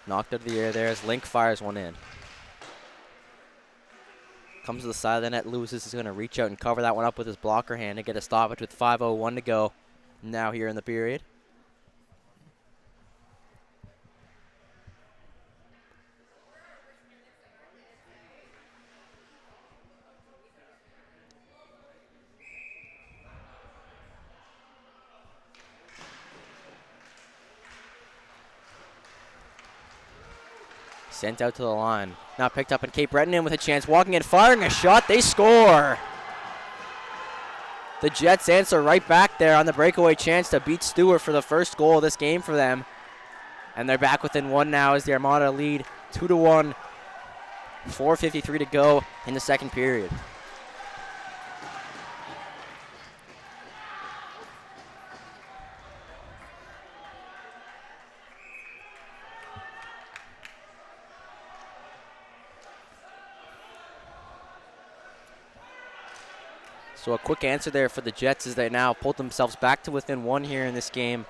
Speaker 1: Knocked out of the air there as Link fires one in. Comes to the side of the net. Lewis is going to reach out and cover that one up with his blocker hand to get a stoppage with 5:01 to go now here in the period. Sent out to the line. Now picked up, and Cape Breton in with a chance. Walking in, firing a shot. They score. The Jets answer right back there on the breakaway chance to beat Stewart for the first goal of this game for them. And they're back within one now as the Armada lead 2-1. 4:53 to go in the second period. So a quick answer there for the Jets as they now pulled themselves back to within one here in this game.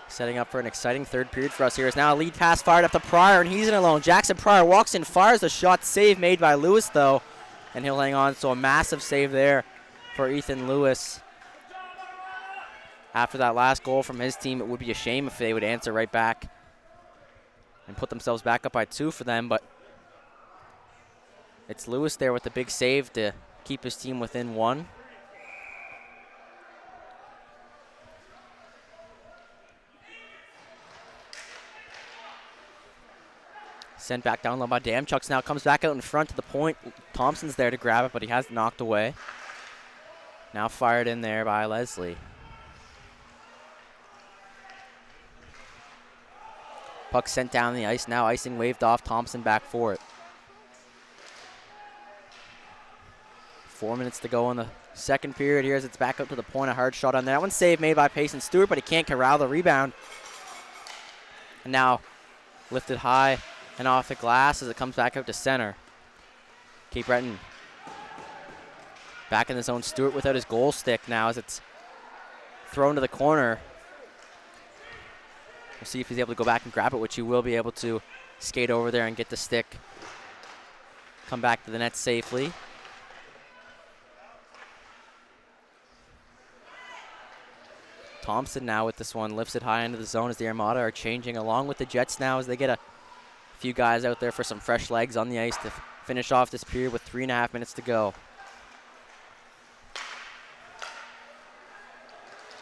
Speaker 1: Setting up for an exciting third period for us here. Is now a lead pass fired up to Pryor, and he's in alone. Jackson Pryor walks in, fires the shot. Save made by Lewis, though, and he'll hang on. So a massive save there for Ethan Lewis. After that last goal from his team, it would be a shame if they would answer right back and put themselves back up by 2 for them, but it's Lewis there with the big save to keep his team within 1. Sent back down low by Damchuk's now. Comes back out in front to the point. Thompson's there to grab it, but he has knocked away. Now fired in there by Leslie. Puck sent down the ice. Now icing waved off. Thompson back for it. 4 minutes to go in the second period here as it's back up to the point. A hard shot on that one. Save made by Payson Stewart, but he can't corral the rebound. And now lifted high and off the glass as it comes back out to center. Cape Breton back in the zone. Stewart without his goal stick now as it's thrown to the corner. We'll see if he's able to go back and grab it, which he will be able to skate over there and get the stick. Come back to the net safely. Thompson now with this one, lifts it high into the zone as the Armada are changing along with the Jets now as they get a few guys out there for some fresh legs on the ice to finish off this period with 3.5 minutes to go.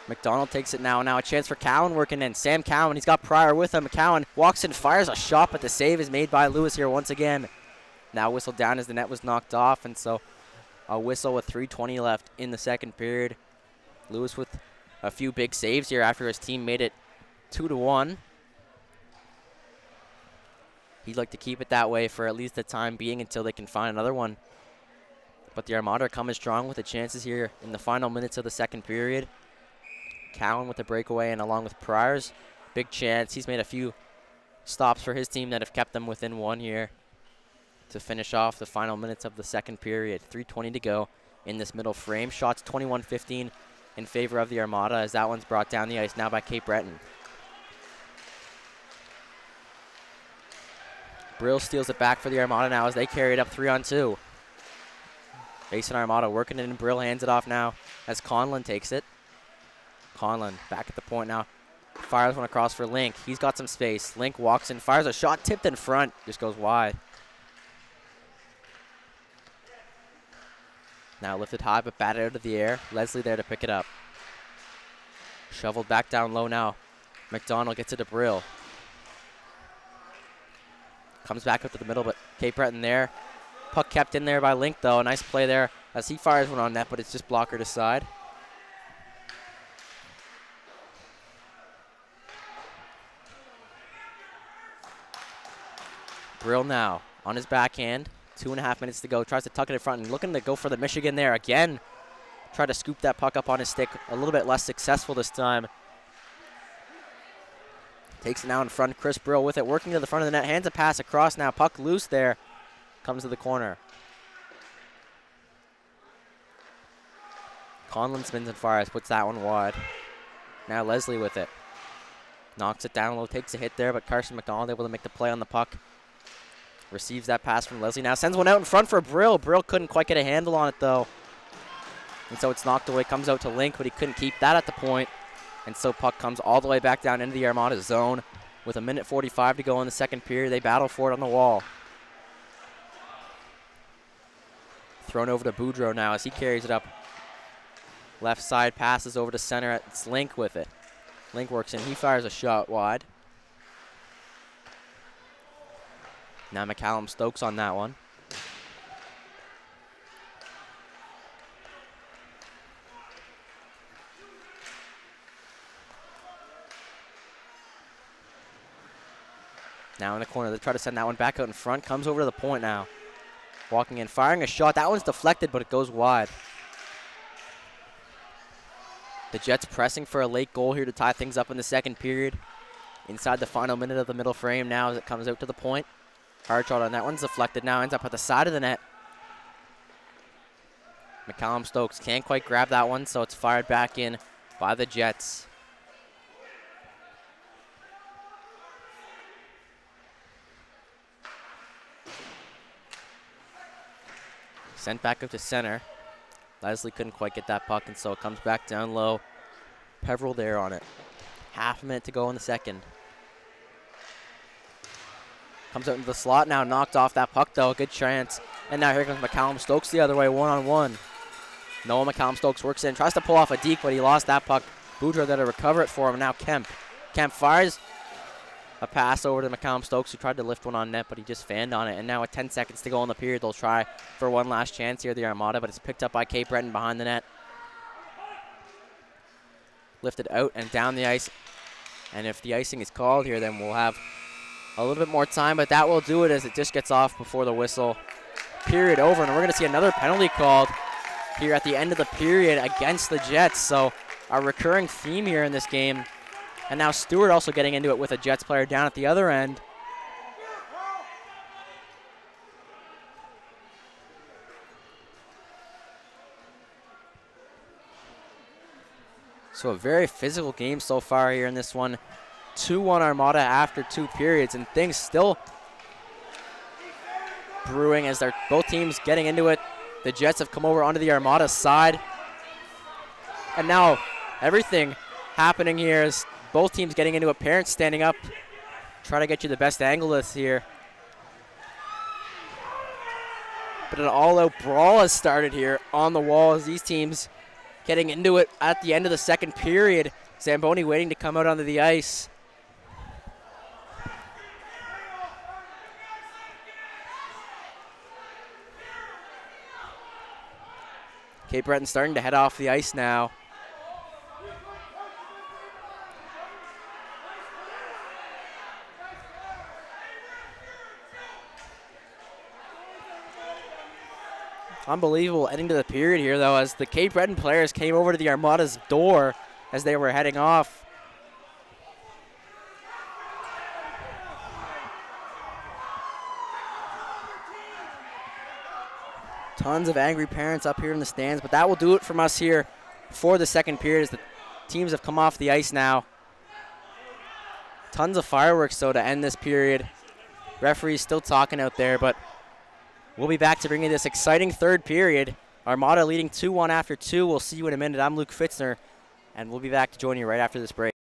Speaker 1: McDonald takes it now. Now a chance for Cowan working in. Sam Cowan, he's got Pryor with him. Cowan walks in, fires a shot, but the save is made by Lewis here once again. Now whistled down as the net was knocked off, and so a whistle with 3:20 left in the second period. Lewis with a few big saves here after his team made it 2-1. He'd like to keep it that way for at least the time being until they can find another one. But the Armada are coming strong with the chances here in the final minutes of the second period. Cowan with the breakaway and along with Pryor's big chance. He's made a few stops for his team that have kept them within one here to finish off the final minutes of the second period. 3:20 to go in this middle frame. Shots 21-15 in favor of the Armada as that one's brought down the ice now by Cape Breton. Brill steals it back for the Armada now as they carry it up 3-on-2. Basin Armada working it in. Brill hands it off now as Conlon takes it. Conlon back at the point now. Fires one across for Link. He's got some space. Link walks in, fires a shot, tipped in front. Just goes wide. Now lifted high, but batted out of the air. Leslie there to pick it up. Shoveled back down low now. McDonald gets it to Brill. Comes back up to the middle, but Cape Breton there. Puck kept in there by Link, though. Nice play there as he fires one on net, but it's just blockered aside. Brill now on his backhand. 2.5 minutes to go. Tries to tuck it in front and looking to go for the Michigan there again. Try to scoop that puck up on his stick. A little bit less successful this time. Takes it now in front. Chris Brill with it. Working to the front of the net. Hands a pass across now. Puck loose there. Comes to the corner. Conlon spins and fires. Puts that one wide. Now Leslie with it. Knocks it down low. Takes a hit there, but Carson McDonald able to make the play on the puck. Receives that pass from Leslie. Now sends one out in front for Brill. Brill couldn't quite get a handle on it, though. And so it's knocked away. Comes out to Link, but he couldn't keep that at the point. And so puck comes all the way back down into the Armada zone. With 1:45 to go in the second period, they battle for it on the wall. Thrown over to Boudreau now as he carries it up. Left side passes over to center. It's Link with it. Link works in. He fires a shot wide. Now McCallum Stokes on that one. Now in the corner, they try to send that one back out in front. Comes over to the point now. Walking in, firing a shot. That one's deflected, but it goes wide. The Jets pressing for a late goal here to tie things up in the second period. Inside the final minute of the middle frame now as it comes out to the point. Hard shot on that one's deflected now, ends up at the side of the net. McCallum Stokes can't quite grab that one, so it's fired back in by the Jets. Sent back up to center. Leslie couldn't quite get that puck, and so it comes back down low. Peveril there on it. Half a minute to go in the second. Comes out into the slot now, knocked off that puck though, good chance. And now here comes McCallum Stokes the other way, one-on-one. Noah McCallum Stokes works in, tries to pull off a deke, but he lost that puck. Boudreau there to recover it for him, now Kemp. Kemp fires a pass over to McCallum Stokes, who tried to lift one on net, but he just fanned on it. And now with 10 seconds to go in the period, they'll try for one last chance here, the Armada, but it's picked up by Cape Breton behind the net. Lifted out and down the ice. And if the icing is called here, then we'll have A little bit more time, but that will do it as it just gets off before the whistle. Period over, and we're going to see another penalty called here at the end of the period against the Jets. So a recurring theme here in this game. And now Stewart also getting into it with a Jets player down at the other end. So a very physical game so far here in this one. 2-1 Armada after 2 periods, and things still brewing as they're both teams getting into it. The Jets have come over onto the Armada side. And now everything happening here is both teams getting into it. Parents standing up, try to get you the best angle this here. But an all-out brawl has started here on the wall as these teams getting into it at the end of the second period. Zamboni waiting to come out onto the ice. Cape Breton starting to head off the ice now. Unbelievable ending to the period here, though, as the Cape Breton players came over to the Armada's door as they were heading off. Tons of angry parents up here in the stands, but that will do it from us here for the second period as the teams have come off the ice now. Tons of fireworks, though, to end this period. Referees still talking out there, but we'll be back to bring you this exciting third period. Armada leading 2-1 after 2. We'll see you in a minute. I'm Luke Fitzner, and we'll be back to join you right after this break.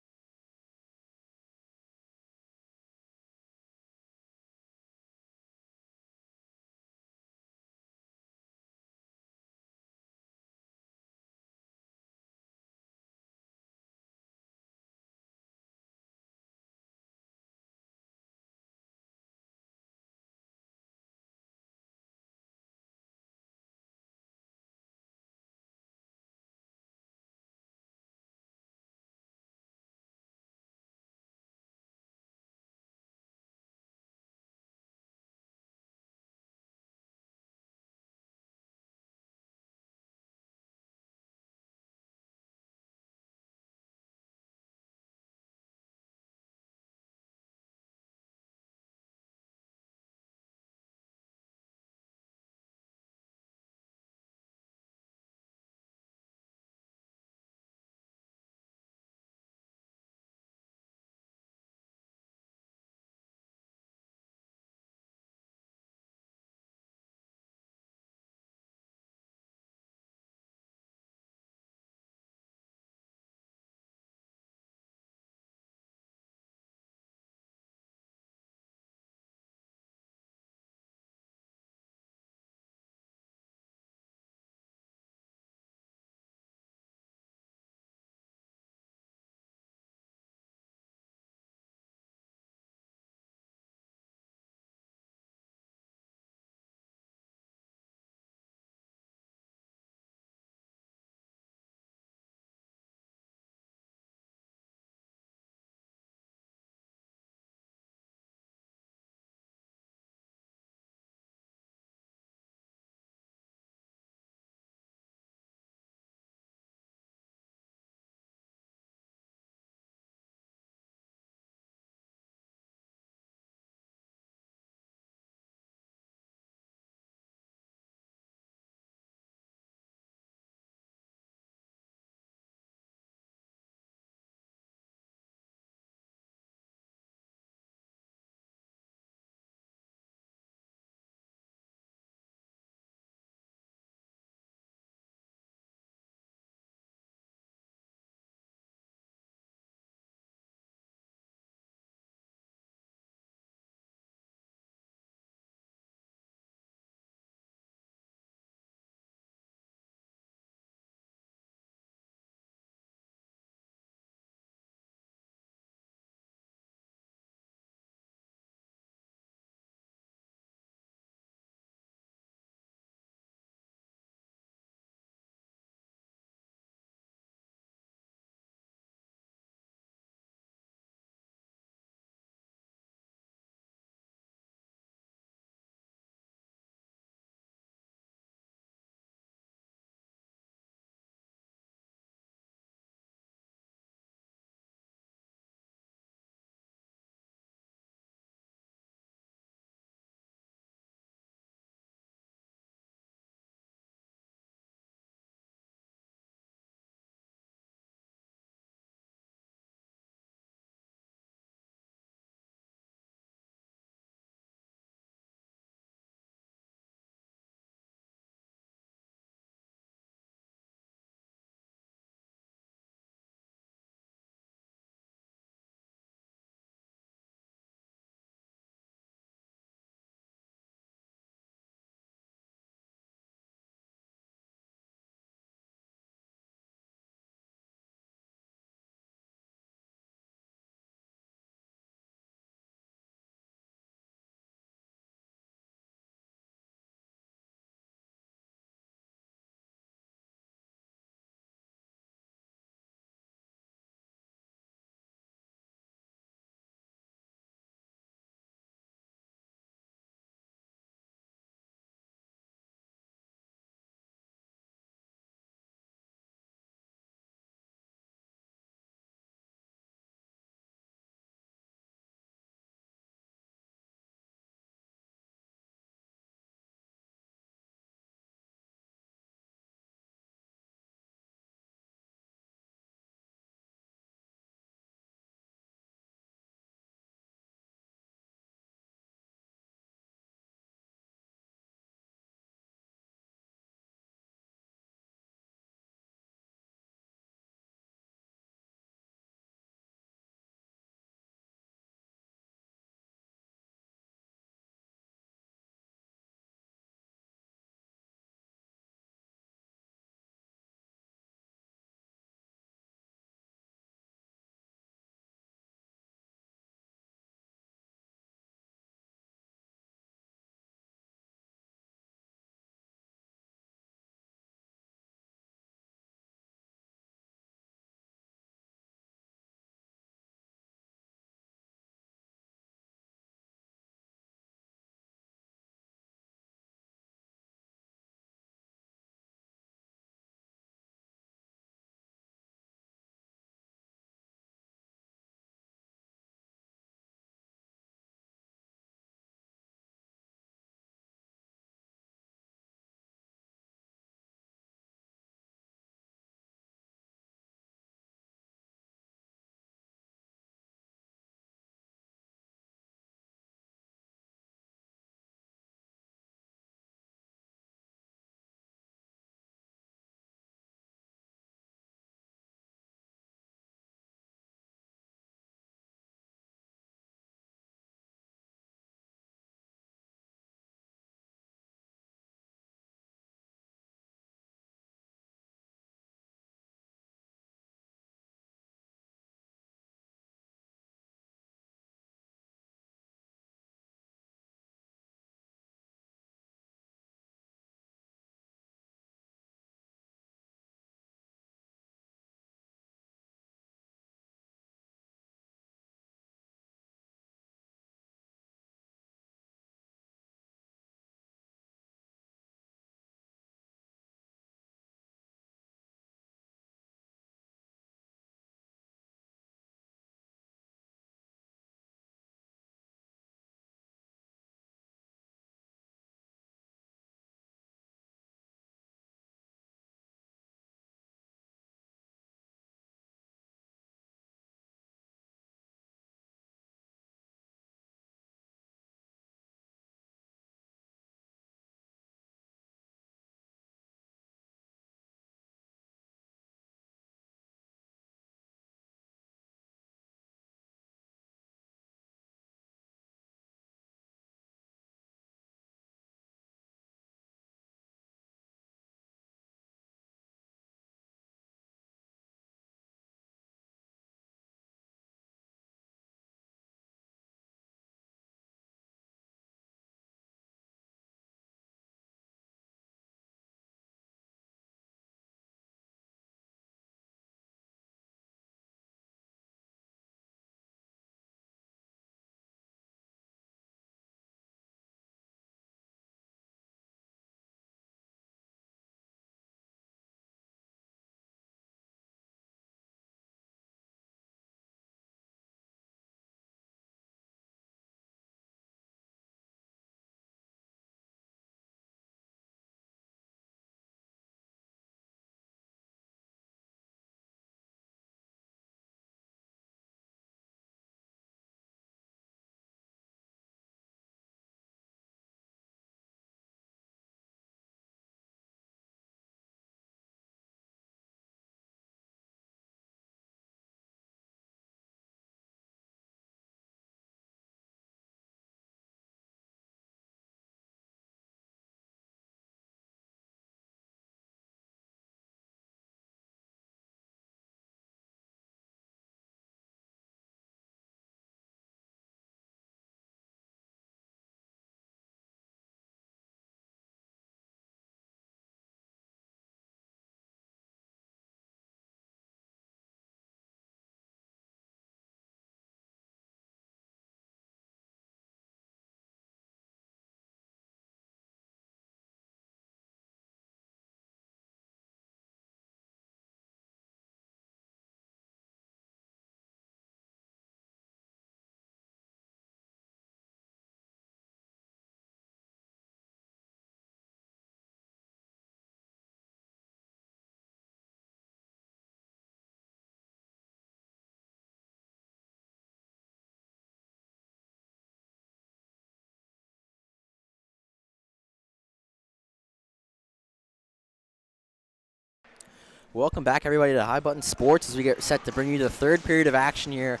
Speaker 1: Welcome back, everybody, to High Button Sports as we get set to bring you the third period of action here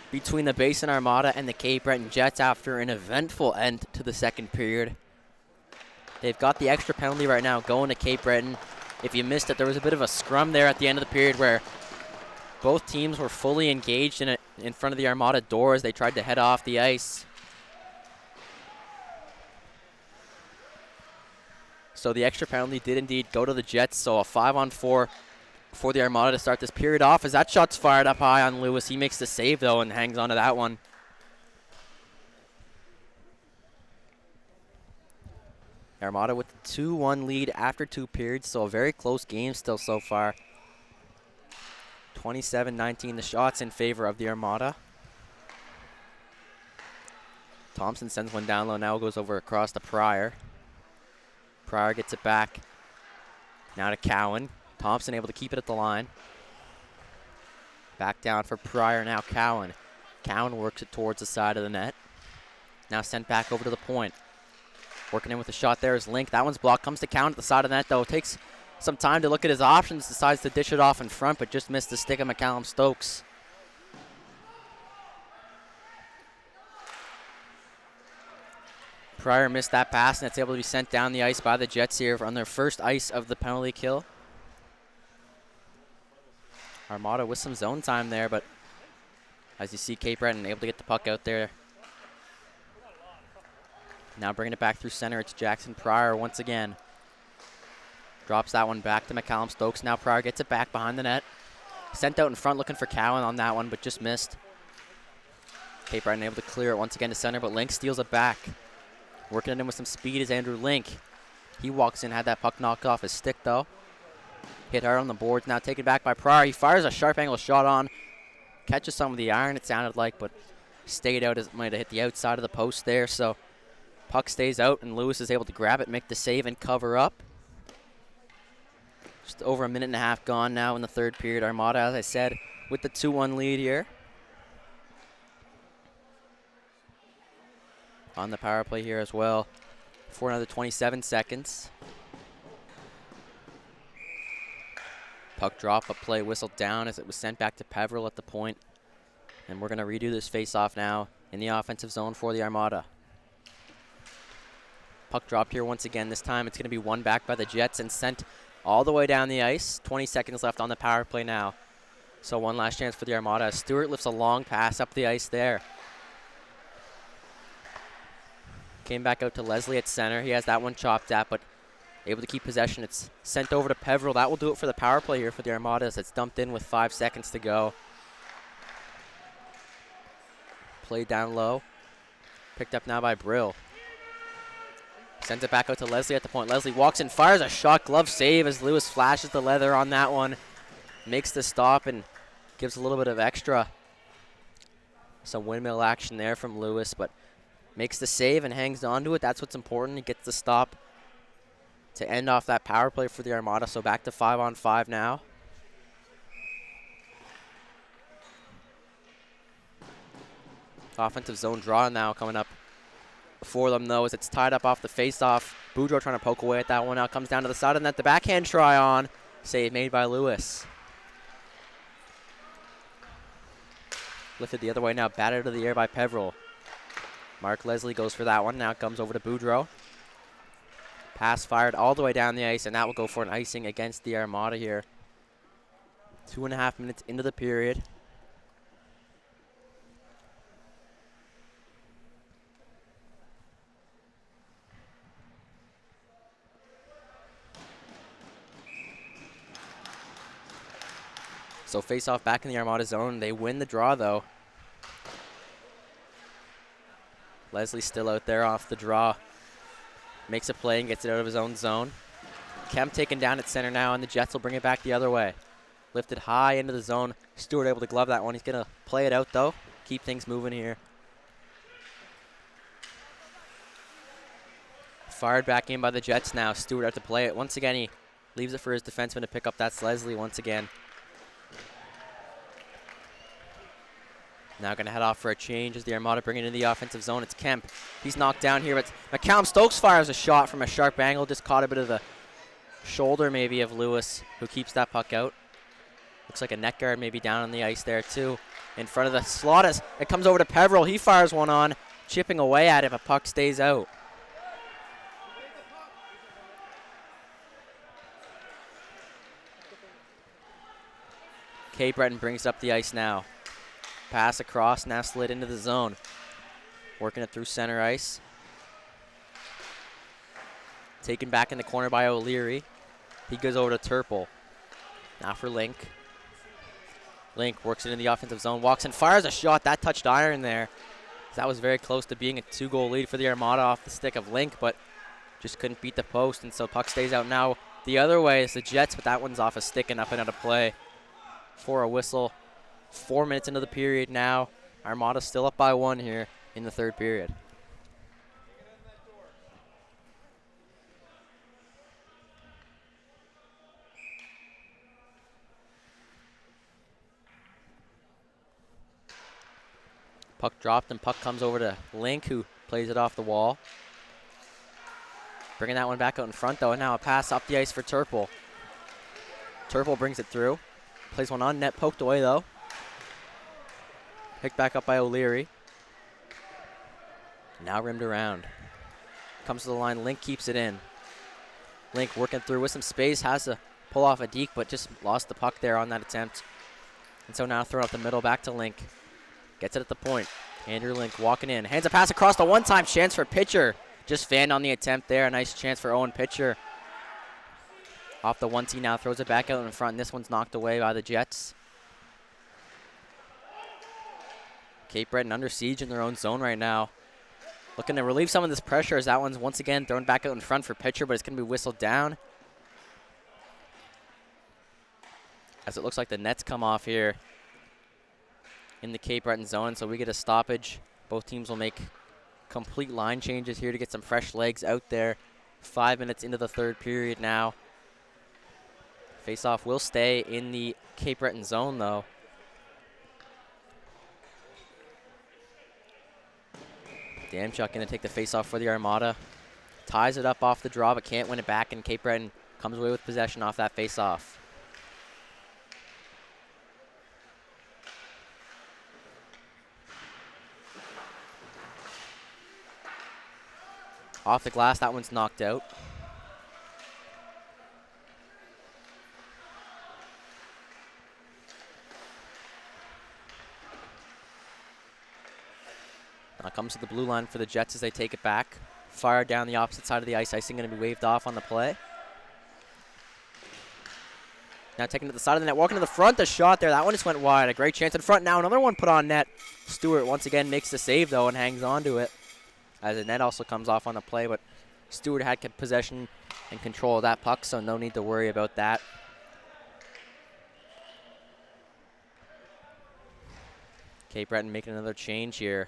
Speaker 1: between the Basin Armada and the Cape Breton Jets after an eventful end to the second period. They've got the extra penalty right now going to Cape Breton. If you missed it, there was a bit of a scrum there at the end of the period where both teams were fully engaged in front of the Armada door as they tried to head off the ice. So the extra penalty did indeed go to the Jets, so a 5-on-4 for the Armada to start this period off as that shot's fired up high on Lewis. He makes the save, though, and hangs on to that one. Armada with the 2-1 lead after 2 periods, so a very close game still so far. 27-19, the shots in favor of the Armada. Thompson sends one down low, now goes over across to Pryor. Pryor gets it back. Now to Cowan. Thompson able to keep it at the line. Back down for Pryor, now Cowan. Cowan works it towards the side of the net. Now sent back over to the point. Working in with a shot there is Link. That one's blocked. Comes to Cowan at the side of the net, though. Takes some time to look at his options. Decides to dish it off in front, but just missed the stick of McCallum Stokes. Pryor missed that pass, and it's able to be sent down the ice by the Jets here on their first ice of the penalty kill. Armada with some zone time there, but as you see, Cape Breton able to get the puck out there. Now bringing it back through center, it's Jackson Pryor once again. Drops that one back to McCallum Stokes. Now Pryor gets it back behind the net. Sent out in front looking for Cowan on that one, but just missed. Cape Breton able to clear it once again to center, but Link steals it back. Working it in with some speed is Andrew Link. He walks in, had that puck knocked off his stick, though. Hit hard on the boards, now taken back by Pryor. He fires a sharp angle shot on. Catches some of the iron, it sounded like, but stayed out as it might have hit the outside of the post there. So puck stays out, and Lewis is able to grab it, make the save, and cover up. Just over a minute and a half gone now in the third period. Armada, as I said, with the 2-1 lead here. On the power play here as well for another 27 seconds. Puck drop, but play whistled down as it was sent back to Peveril at the point. And we're going to redo this face-off now in the offensive zone for the Armada. Puck dropped here once again. This time it's going to be won back by the Jets and sent all the way down the ice. 20 seconds left on the power play now. So one last chance for the Armada. Stewart lifts a long pass up the ice there. Came back out to Leslie at center. He has that one chopped at, but able to keep possession. It's sent over to Peveril. That will do it for the power play here for the Armada as it's dumped in with 5 seconds to go. Played down low. Picked up now by Brill. Sends it back out to Leslie at the point. Leslie walks in, fires a shot, glove save as Lewis flashes the leather on that one. Makes the stop and gives a little bit of extra. Some windmill action there from Lewis, but makes the save and hangs on to it. That's what's important. He gets the stop to end off that power play for the Armada. So back to 5-on-5 now. Offensive zone draw now coming up for them, though, as it's tied up off the face-off. Boudreau trying to poke away at that one. Now comes down to the side of the net. The backhand try on. Save made by Lewis. Lifted the other way now. Batted to the air by Peveril. Mark Leslie goes for that one. Now it comes over to Boudreau. Pass fired all the way down the ice, and that will go for an icing against the Armada here. 2.5 minutes into the period. So face-off back in the Armada zone. They win the draw, though. Leslie's still out there off the draw. Makes a play and gets it out of his own zone. Kemp taken down at center now, and the Jets will bring it back the other way. Lifted high into the zone. Stewart able to glove that one. He's going to play it out, though. Keep things moving here. Fired back in by the Jets now. Stewart out to play it. Once again, he leaves it for his defenseman to pick up. That's Leslie once again. Now going to head off for a change as the Armada bring it into the offensive zone. It's Kemp. He's knocked down here, but McCallum Stokes fires a shot from a sharp angle. Just caught a bit of the shoulder maybe of Lewis, who keeps that puck out. Looks like a net guard maybe down on the ice there too. In front of the slot as it comes over to Peveril. He fires one on, chipping away at it, but puck stays out. Cape Breton brings it up the ice now. Pass across, now slid into the zone. Working it through center ice. Taken back in the corner by O'Leary. He goes over to Turple. Now for Link. Link works it in the offensive zone, walks and fires a shot. That touched iron there. That was very close to being a 2-goal lead for the Armada off the stick of Link, but just couldn't beat the post, and so puck stays out now the other way. It's the Jets, but that one's off a stick and up and out of play for a whistle. 4 minutes into the period now. Armada still up by 1 here in the third period. Puck dropped and puck comes over to Link, who plays it off the wall. Bringing that one back out in front though, and now a pass up the ice for Turple. Turple brings it through. Plays one on net, poked away though. Picked back up by O'Leary. Now rimmed around. Comes to the line, Link keeps it in. Link working through with some space, has to pull off a deke, but just lost the puck there on that attempt. And so now throw up the middle back to Link. Gets it at the point. Andrew Link walking in. Hands a pass across the one-time chance for Pitcher. Just fanned on the attempt there. A nice chance for Owen Pitcher. Off the 1-tee now. Throws it back out in front. And this one's knocked away by the Jets. Cape Breton under siege in their own zone right now. Looking to relieve some of this pressure as that one's once again thrown back out in front for Pitcher, but it's going to be whistled down. As it looks like the nets come off here in the Cape Breton zone, so we get a stoppage. Both teams will make complete line changes here to get some fresh legs out there. 5 minutes into the third period now. Face-off will stay in the Cape Breton zone, though. Damchuk going to take the face-off for the Armada. Ties it up off the draw, but can't win it back, and Cape Breton comes away with possession off that face-off. Off the glass, that one's knocked out. Now comes to the blue line for the Jets as they take it back. Fire down the opposite side of the ice. Icing going to be waved off on the play. Now taking to the side of the net, walking to the front, the shot there. That one just went wide. A great chance in front. Now another one put on net. Stewart once again makes the save, though, and hangs on to it. As the net also comes off on the play, but Stewart had possession and control of that puck, so no need to worry about that. Cape Breton making another change here.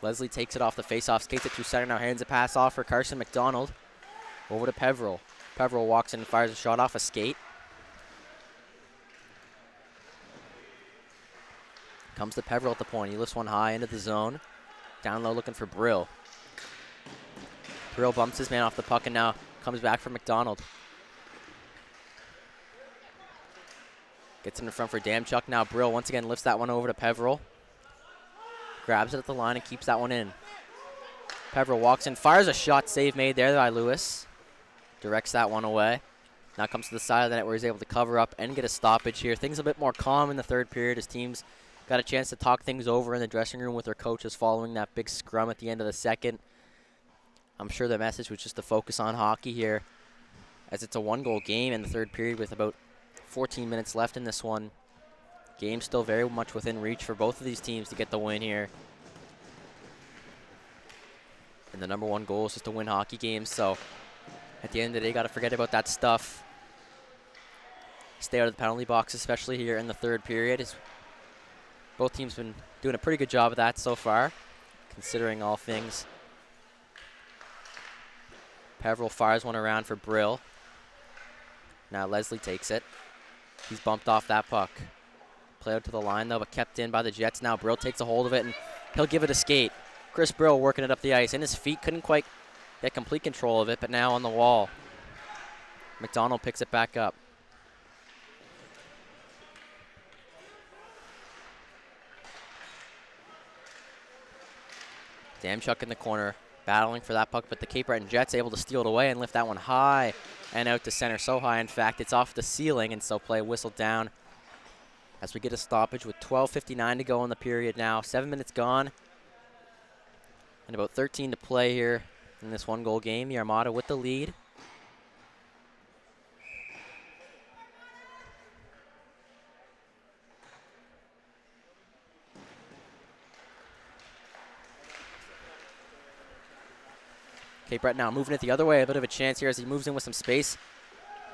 Speaker 1: Leslie takes it off the faceoff, skates it through center, now hands a pass off for Carson McDonald. Over to Peveril. Peveril walks in and fires a shot off a skate. Comes to Peveril at the point. He lifts one high into the zone. Down low looking for Brill. Brill bumps his man off the puck and now comes back for McDonald. Gets him in front for Damchuk. Now Brill once again lifts that one over to Peveril. Grabs it at the line and keeps that one in. Peveril walks in, fires a shot, save made there by Lewis. Directs that one away. Now comes to the side of the net where he's able to cover up and get a stoppage here. Things a bit more calm in the third period as teams got a chance to talk things over in the dressing room with their coaches following that big scrum at the end of the second. I'm sure the message was just to focus on hockey here as it's a one-goal game in the third period with about 14 minutes left in this one. Game still very much within reach for both of these teams to get the win here. And the number one goal is just to win hockey games, so at the end of the day, got to forget about that stuff. Stay out of the penalty box, especially here in the third period. As both teams been doing a pretty good job of that so far, considering all things. Peveril fires one around for Brill. Now Leslie takes it. He's bumped off that puck. Play out to the line, though, but kept in by the Jets. Now Brill takes a hold of it, and he'll give it a skate. Chris Brill working it up the ice. In his feet, couldn't quite get complete control of it, but now on the wall. McDonald picks it back up. Damchuk in the corner, battling for that puck, but the Cape Breton Jets able to steal it away and lift that one high and out to center. So high, in fact, it's off the ceiling, and so play whistled down as we get a stoppage with 12:59 to go in the period now. 7 minutes gone and about 13 to play here in this one-goal game. The Armada with the lead. Cape Breton now moving it the other way. A bit of a chance here as he moves in with some space.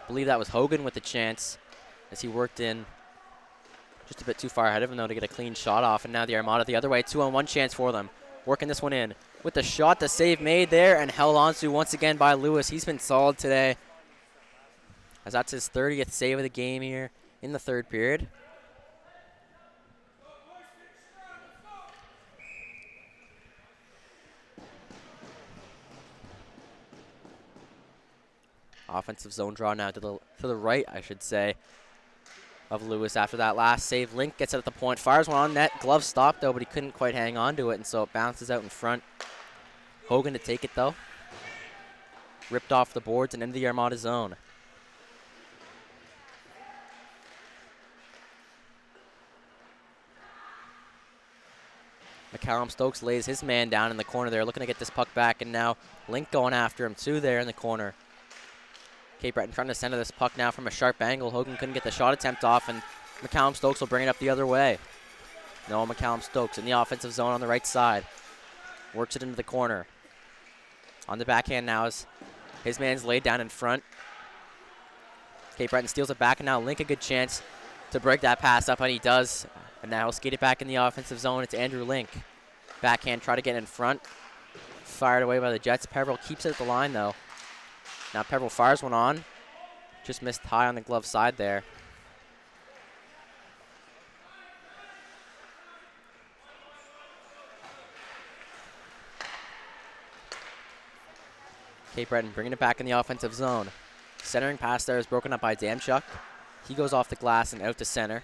Speaker 1: I believe that was Hogan with the chance as he worked in just a bit too far ahead of him, though, to get a clean shot off. And now the Armada the other way. 2-on-1 chance for them. Working this one in with the shot. The save made there and held on to once again by Lewis. He's been solid today, as that's his 30th save of the game here in the third period. Offensive zone draw now to the right, I should say, of Lewis after that last save. Link gets it at the point, fires one on net. Glove stopped, though, but he couldn't quite hang on to it, and so it bounces out in front. Hogan to take it, though. Ripped off the boards and into the Armada zone. McCallum Stokes lays his man down in the corner there, looking to get this puck back, and now Link going after him, too, there in the corner. Cape Breton trying to center this puck now from a sharp angle. Hogan couldn't get the shot attempt off, and McCallum Stokes will bring it up the other way. No, McCallum Stokes in the offensive zone on the right side. Works it into the corner. On the backhand now as his man's laid down in front. Cape Breton steals it back, and now Link a good chance to break that pass up, and he does. And now he'll skate it back in the offensive zone. It's Andrew Link. Backhand, try to get in front. Fired away by the Jets. Peveril keeps it at the line, though. Now Peveril fires one on. Just missed high on the glove side there. Cape Breton bringing it back in the offensive zone. Centering pass there is broken up by Damchuk. He goes off the glass and out to center.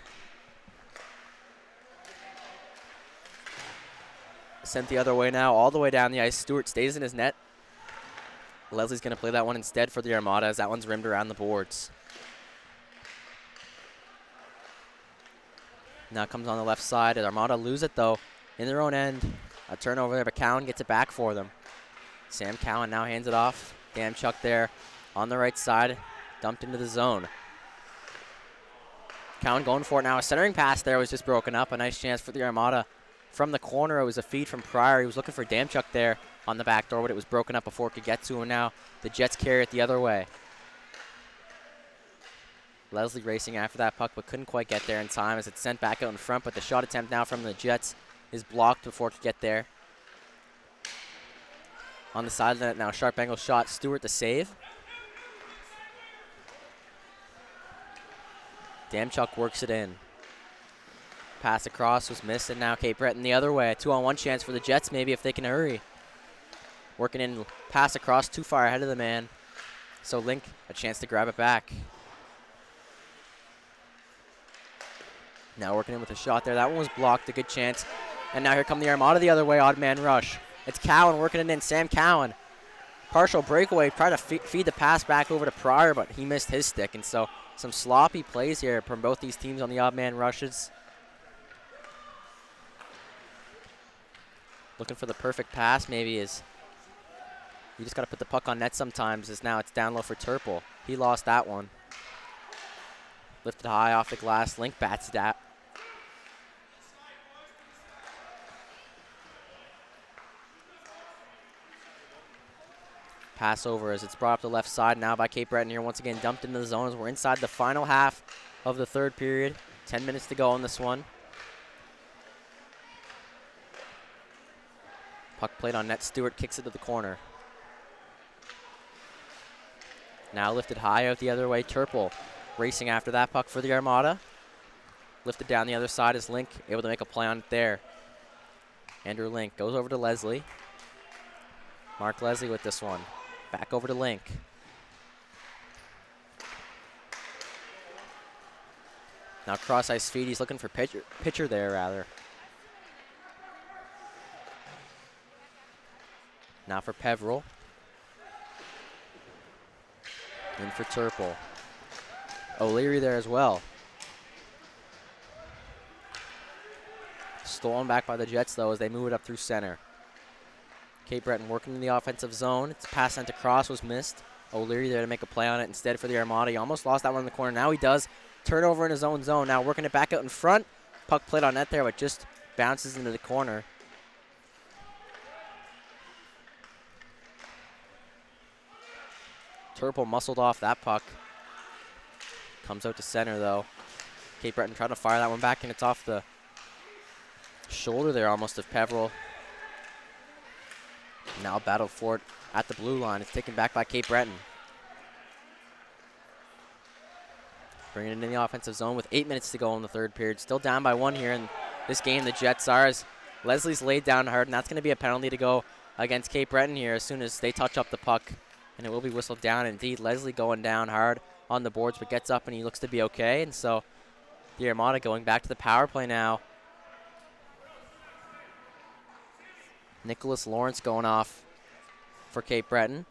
Speaker 1: Sent the other way now, all the way down the ice. Stewart stays in his net. Leslie's going to play that one instead for the Armada, as that one's rimmed around the boards. Now comes on the left side, and Armada lose it, though, in their own end. A turnover there, but Cowan gets it back for them. Sam Cowan now hands it off. Damchuk there on the right side, dumped into the zone. Cowan going for it now. A centering pass there was just broken up. A nice chance for the Armada from the corner. It was a feed from Pryor. He was looking for Damchuk there on the back door, but it was broken up before it could get to him. Now the Jets carry it the other way. Leslie racing after that puck, but couldn't quite get there in time as it's sent back out in front, but the shot attempt now from the Jets is blocked before it could get there. On the side of the net now, sharp angle shot. Stewart the save. Damchuk works it in. Pass across was missed, and now Cape Breton the other way. A 2-on-1 chance for the Jets, maybe, if they can hurry. Working in, pass across, too far ahead of the man. So Link, a chance to grab it back. Now working in with a shot there. That one was blocked, a good chance. And now here come the Armada the other way, odd man rush. It's Cowan working it in, Sam Cowan. Partial breakaway, try to feed the pass back over to Pryor, but he missed his stick. And so some sloppy plays here from both these teams on the odd man rushes. Looking for the perfect pass, maybe, is you just got to put the puck on net sometimes, as now it's down low for Turple. He lost that one. Lifted high off the glass. Link bats it out. Pass over as it's brought up the left side now by Cape Breton here. Once again, dumped into the zone as we're inside the final half of the third period. 10 minutes to go on this one. Puck played on net. Stewart kicks it to the corner. Now lifted high out the other way. Turple Racing after that puck for the Armada. Lifted down the other side is Link, able to make a play on it there. Andrew Link goes over to Leslie. Mark Leslie with this one. Back over to Link. Now cross-ice feed, he's looking for pitcher there, rather. Now for Peveril. In for Turple. O'Leary there as well. Stolen back by the Jets, though, as they move it up through center. Cape Breton working in the offensive zone. Its pass sent across was missed. O'Leary there to make a play on it instead for the Armada. He almost lost that one in the corner. Now he does. Turnover in his own zone. Now working it back out in front. Puck played on net there, but just bounces into the corner. Turple muscled off that puck. Comes out to center, though. Cape Breton trying to fire that one back, and it's off the shoulder there almost of Peveril. Now battled for it at the blue line. It's taken back by Cape Breton. Bringing it in the offensive zone with 8 minutes to go in the third period. Still down by 1 here in this game. The Jets are, as Leslie's laid down hard, and that's going to be a penalty to go against Cape Breton here as soon as they touch up the puck. And it will be whistled down. Indeed, Leslie going down hard on the boards, but gets up and he looks to be okay. And so the Armada going back to the power play now. Nicholas Lawrence going off for Cape Breton.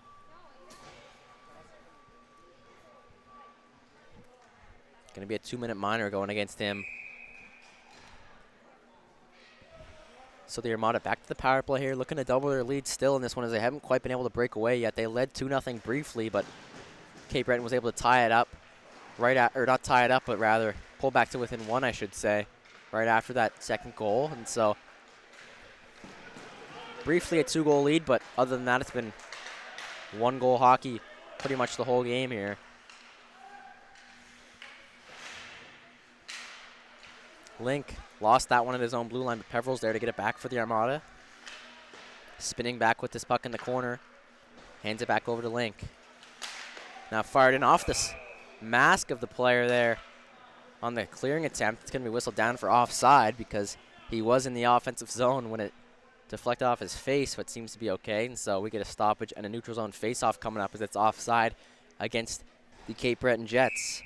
Speaker 1: Going to be a 2-minute minor going against him. So the Armada back to the power play here, looking to double their lead still in this one as they haven't quite been able to break away yet. They led 2-0 briefly, but Cape Breton was able to tie it up or not tie it up, but rather pull back to within 1, I should say, right after that second goal. And so briefly a 2-goal lead, but other than that, it's been 1-goal hockey pretty much the whole game here. Link lost that one at his own blue line, but Peveril's there to get it back for the Armada. Spinning back with this puck in the corner. Hands it back over to Link. Now fired in off this mask of the player there on the clearing attempt. It's going to be whistled down for offside because he was in the offensive zone when it deflected off his face, but seems to be okay. And so we get a stoppage and a neutral zone face-off coming up as it's offside against the Cape Breton Jets.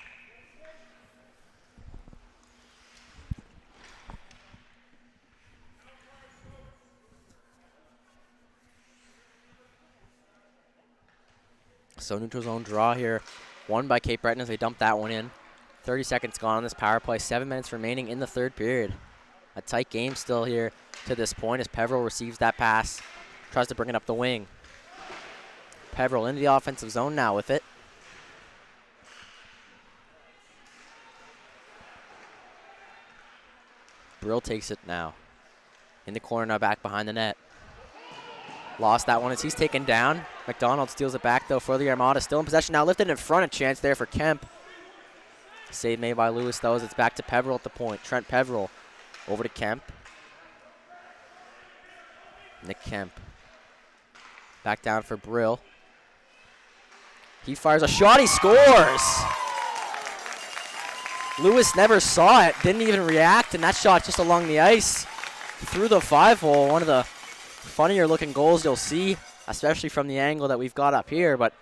Speaker 1: So neutral zone draw here, won by Cape Breton as they dump that one in. 30 seconds gone on this power play, 7 minutes remaining in the third period. A tight game still here to this point as Peveril receives that pass, tries to bring it up the wing. Peveril into the offensive zone now with it. Brill takes it now. In the corner now, back behind the net. Lost that one as he's taken down. McDonald steals it back, though, for the Armada. Still in possession now, lifted in front. A chance there for Kemp. Save made by Lewis, though, as it's back to Peveril at the point. Trent Peveril over to Kemp. Nick Kemp. Back down for Brill. He fires a shot. He scores! Lewis never saw it, didn't even react, and that shot just along the ice through the 5-hole. One of the funnier looking goals you'll see, especially from the angle that we've got up here, but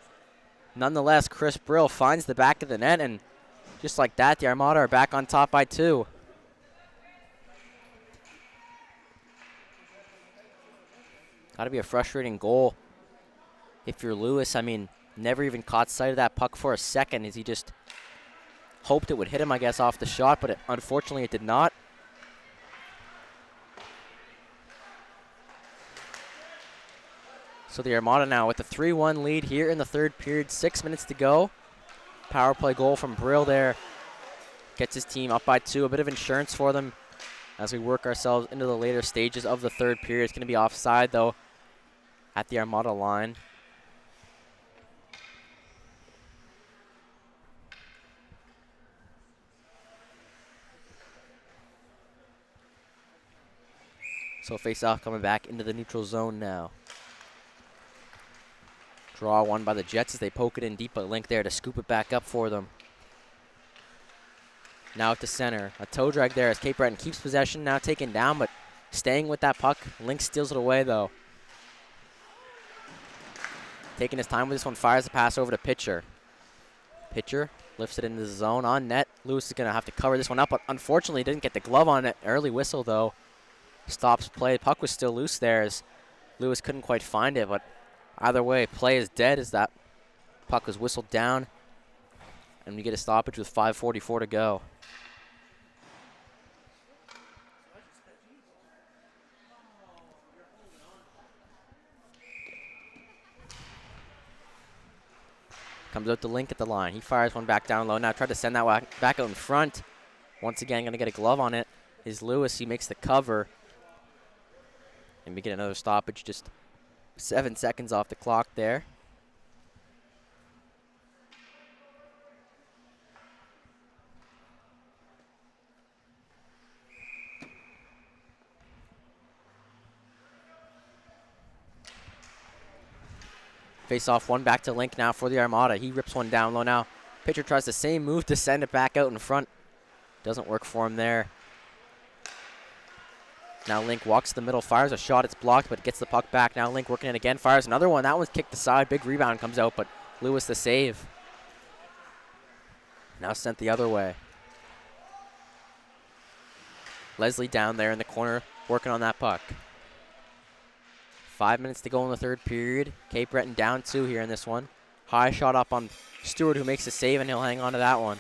Speaker 1: nonetheless, Chris Brill finds the back of the net, and just like that, the Armada are back on top by 2. Gotta be a frustrating goal if you're Lewis. I mean, never even caught sight of that puck for a second as he just hoped it would hit him, I guess, off the shot, but unfortunately it did not. So the Armada now with a 3-1 lead here in the third period, 6 minutes to go. Power play goal from Brill there. Gets his team up by 2, a bit of insurance for them as we work ourselves into the later stages of the third period. It's going to be offside, though, at the Armada line. So face-off coming back into the neutral zone now. Draw won by the Jets as they poke it in deep, but Link there to scoop it back up for them. Now at the center. A toe drag there as Cape Breton keeps possession, now taken down, but staying with that puck. Link steals it away, though. Taking his time with this one, fires the pass over to Pitcher. Pitcher lifts it into the zone on net. Lewis is going to have to cover this one up, but unfortunately didn't get the glove on it. Early whistle, though. Stops play. Puck was still loose there as Lewis couldn't quite find it, but either way, play is dead as that puck was whistled down. And we get a stoppage with 5:44 to go. Comes out to Link at the line. He fires one back down low. Now tried to send that back out in front. Once again, going to get a glove on it is Lewis. He makes the cover. And we get another stoppage, just 7 seconds off the clock there. Face off one back to Link now for the Armada. He rips one down low now. Pitcher tries the same move to send it back out in front. Doesn't work for him there. Now Link walks to the middle, fires a shot. It's blocked, but gets the puck back. Now Link working it again, fires another one. That one's kicked aside. Big rebound comes out, but Lewis the save. Now sent the other way. Leslie down there in the corner working on that puck. 5 minutes to go in the third period. Cape Breton down 2 here in this one. High shot up on Stewart, who makes the save, and he'll hang on to that one.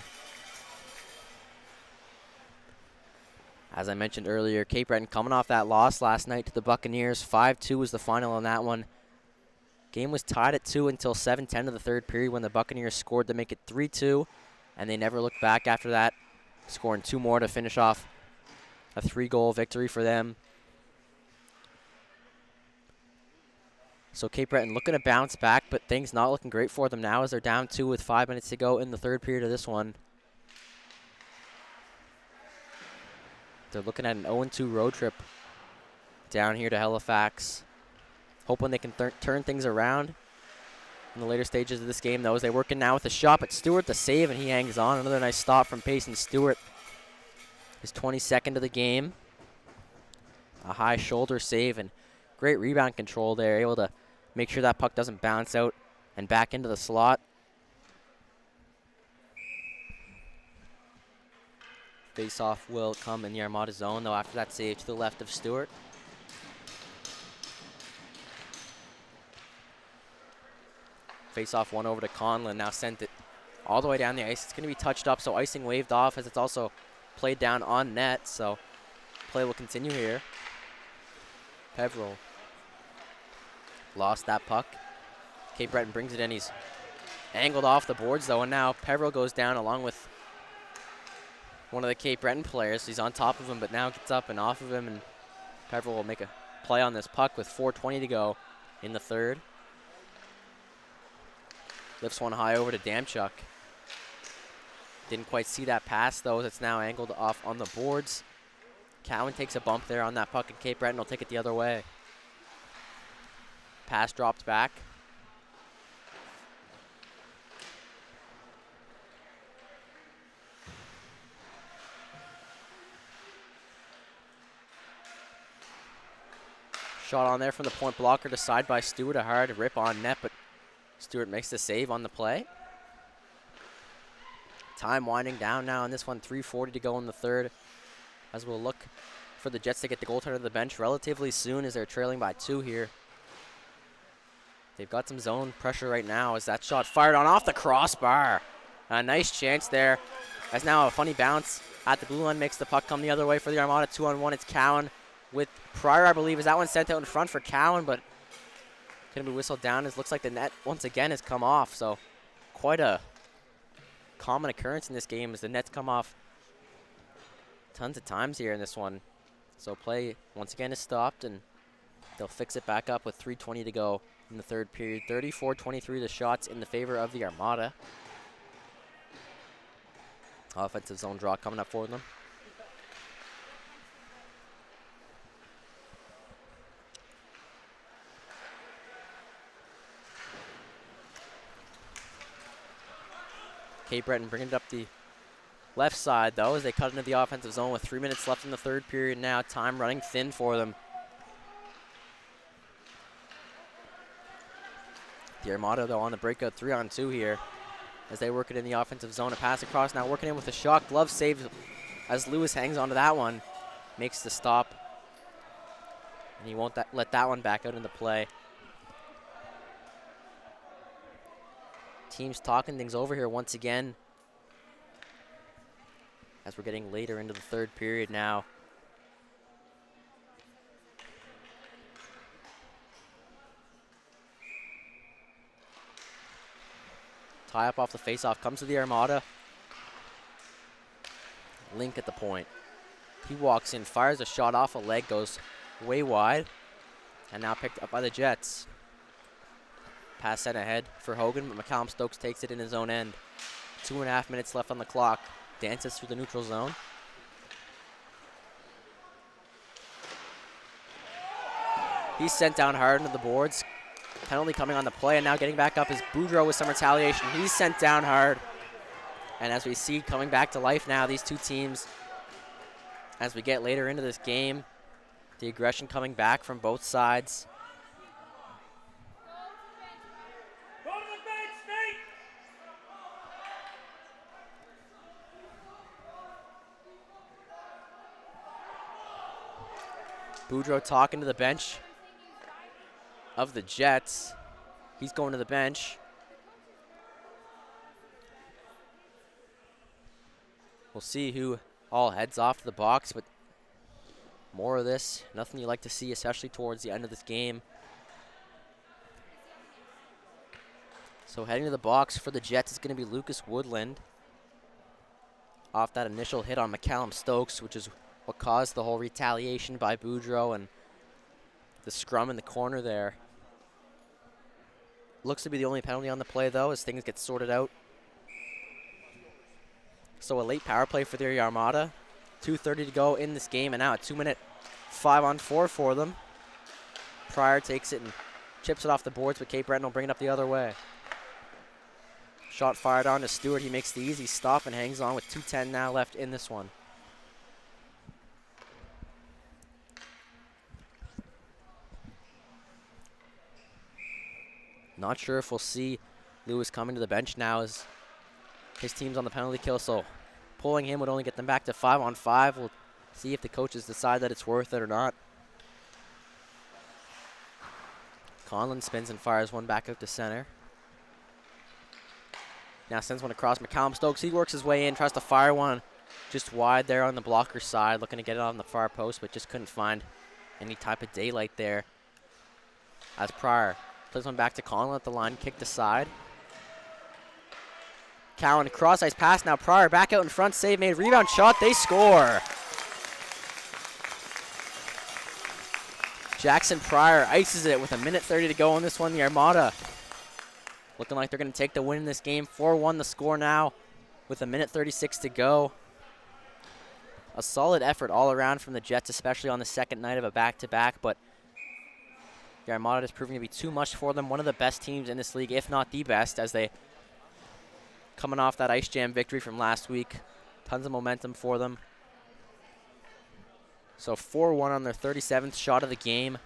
Speaker 1: As I mentioned earlier, Cape Breton coming off that loss last night to the Buccaneers. 5-2 was the final on that one. Game was tied at 2 until 7:10 of the third period when the Buccaneers scored to make it 3-2, and they never looked back after that, scoring 2 more to finish off a 3-goal victory for them. So Cape Breton looking to bounce back, but things not looking great for them now as they're down 2 with 5 minutes to go in the third period of this one. They're looking at an 0-2 road trip down here to Halifax. Hoping they can turn things around in the later stages of this game, though, as they're working now with the shot, but Stewart the save, and he hangs on. Another nice stop from Payson Stewart. His 22nd of the game. A high shoulder save and great rebound control there, able to make sure that puck doesn't bounce out and back into the slot. Face-off will come in the Armada zone, though, after that save to the left of Stewart. Face-off one over to Conlon, now sent it all the way down the ice. It's going to be touched up, so icing waved off as it's also played down on net, so play will continue here. Peveril lost that puck. Cape Breton brings it in. He's angled off the boards, though, and now Peveril goes down along with one of the Cape Breton players. He's on top of him, but now gets up and off of him, and Peveril will make a play on this puck with 4:20 to go in the third. Lifts one high over to Damchuk. Didn't quite see that pass, though. That's now angled off on the boards. Cowan takes a bump there on that puck, and Cape Breton will take it the other way. Pass dropped back. Shot on there from the point blocker to side by Stewart. A hard rip on net, but Stewart makes the save on the play. Time winding down now on this one. 3:40 to go in the third, as we'll look for the Jets to get the goaltender to the bench relatively soon as they're trailing by 2 here. They've got some zone pressure right now as that shot fired on off the crossbar. A nice chance there. As now a funny bounce at the blue line makes the puck come the other way for the Armada. 2-on-1. It's Cowan with Pryor, I believe. Is that one sent out in front for Cowan, but going to be whistled down. It looks like the net once again has come off. So quite a common occurrence in this game as the nets come off tons of times here in this one. So play once again is stopped, and they'll fix it back up with 3:20 to go in the third period. 34-23 the shots in the favor of the Armada. Offensive zone draw coming up for them. Cape Breton bringing it up the left side, though, as they cut into the offensive zone with 3 minutes left in the third period now. Time running thin for them. The Armada, though, on the breakout 3-on-2 here as they work it in the offensive zone. A pass across now, working in with a shot. Glove save as Lewis hangs onto that one. Makes the stop. And he won't let that one back out into play. Teams talking things over here once again as we're getting later into the third period now. Tie up off the faceoff, comes to the Armada. Link at the point. He walks in, fires a shot off a leg, goes way wide, and now picked up by the Jets. Pass sent ahead for Hogan, but McCallum Stokes takes it in his own end. 2.5 minutes left on the clock. Dances through the neutral zone. He's sent down hard into the boards. Penalty coming on the play, and now getting back up is Boudreau with some retaliation. He's sent down hard. And as we see coming back to life now, these two teams, as we get later into this game, the aggression coming back from both sides. Boudreau talking to the bench of the Jets. He's going to the bench. We'll see who all heads off to the box, but more of this. Nothing you like to see, especially towards the end of this game. So heading to the box for the Jets is going to be Lucas Woodland. Off that initial hit on McCallum Stokes, which is what caused the whole retaliation by Boudreau and the scrum in the corner there. Looks to be the only penalty on the play, though, as things get sorted out. So a late power play for the Armada. 2:30 to go in this game, and now a 2-minute 5-on-4 for them. Pryor takes it and chips it off the boards, but Cape Breton will bring it up the other way. Shot fired on to Stewart. He makes the easy stop and hangs on with 2:10 now left in this one. Not sure if we'll see Lewis coming to the bench now as his team's on the penalty kill, so pulling him would only get them back to 5-on-5. We'll see if the coaches decide that it's worth it or not. Conlon spins and fires one back out to center. Now sends one across McCallum Stokes. He works his way in, tries to fire one just wide there on the blocker side, looking to get it on the far post, but just couldn't find any type of daylight there. As Pryor plays one back to Conlon at the line, kicked aside. Cowan cross ice pass now. Pryor back out in front, save made, rebound shot, they score. Jackson Pryor ices it with 1:30 to go in this one. The Armada looking like they're going to take the win in this game. 4-1 the score now with 1:36 to go. A solid effort all around from the Jets, especially on the second night of a back-to-back, but the Armada is proving to be too much for them. One of the best teams in this league, if not the best, as they coming off that Ice Jam victory from last week. Tons of momentum for them. So 4-1 on their 37th shot of the game.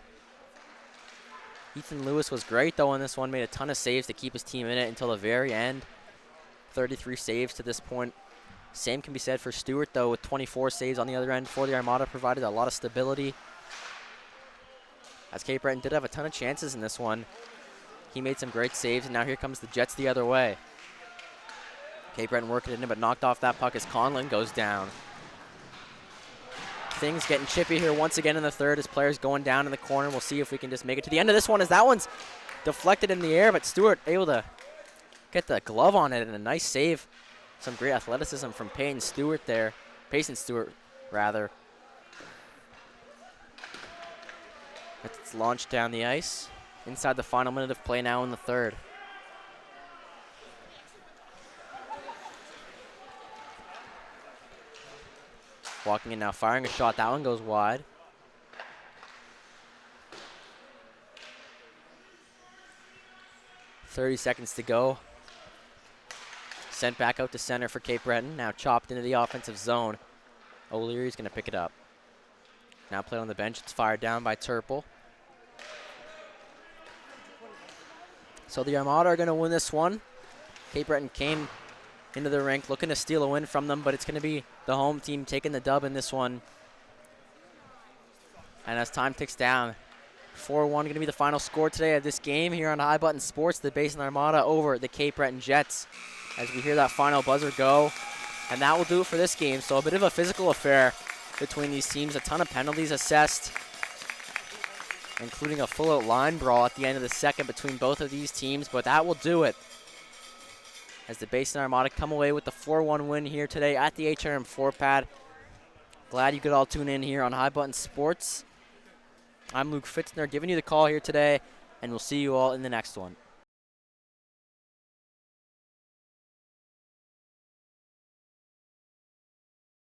Speaker 1: Ethan Lewis was great, though, in this one. Made a ton of saves to keep his team in it until the very end. 33 saves to this point. Same can be said for Stewart, though, with 24 saves on the other end for the Armada. Provided a lot of stability. As Cape Breton did have a ton of chances in this one. He made some great saves, and now here comes the Jets the other way. Cape Breton working it in, but knocked off that puck as Conlon goes down. Things getting chippy here once again in the third as players going down in the corner. We'll see if we can just make it to the end of this one as that one's deflected in the air, but Stewart able to get the glove on it and a nice save. Some great athleticism from Payson Stewart, rather. It's launched down the ice. Inside the final minute of play now in the third. Walking in now, firing a shot. That one goes wide. .30 seconds to go. Sent back out to center for Cape Breton. Now chopped into the offensive zone. O'Leary's going to pick it up. Now played on the bench. It's fired down by Turple. So the Armada are going to win this one. Cape Breton came into the rink looking to steal a win from them, but it's going to be the home team taking the dub in this one. And as time ticks down, 4-1 going to be the final score today of this game here on High Button Sports. The Basin Armada over the Cape Breton Jets as we hear that final buzzer go. And that will do it for this game. So a bit of a physical affair between these teams. A ton of penalties assessed, including a full-out line brawl at the end of the second between both of these teams. But that will do it as the Basin Armada come away with the 4-1 win here today at the HRM 4-pad. Glad you could all tune in here on High Button Sports. I'm Luke Fitzner giving you the call here today, and we'll see you all in the next one.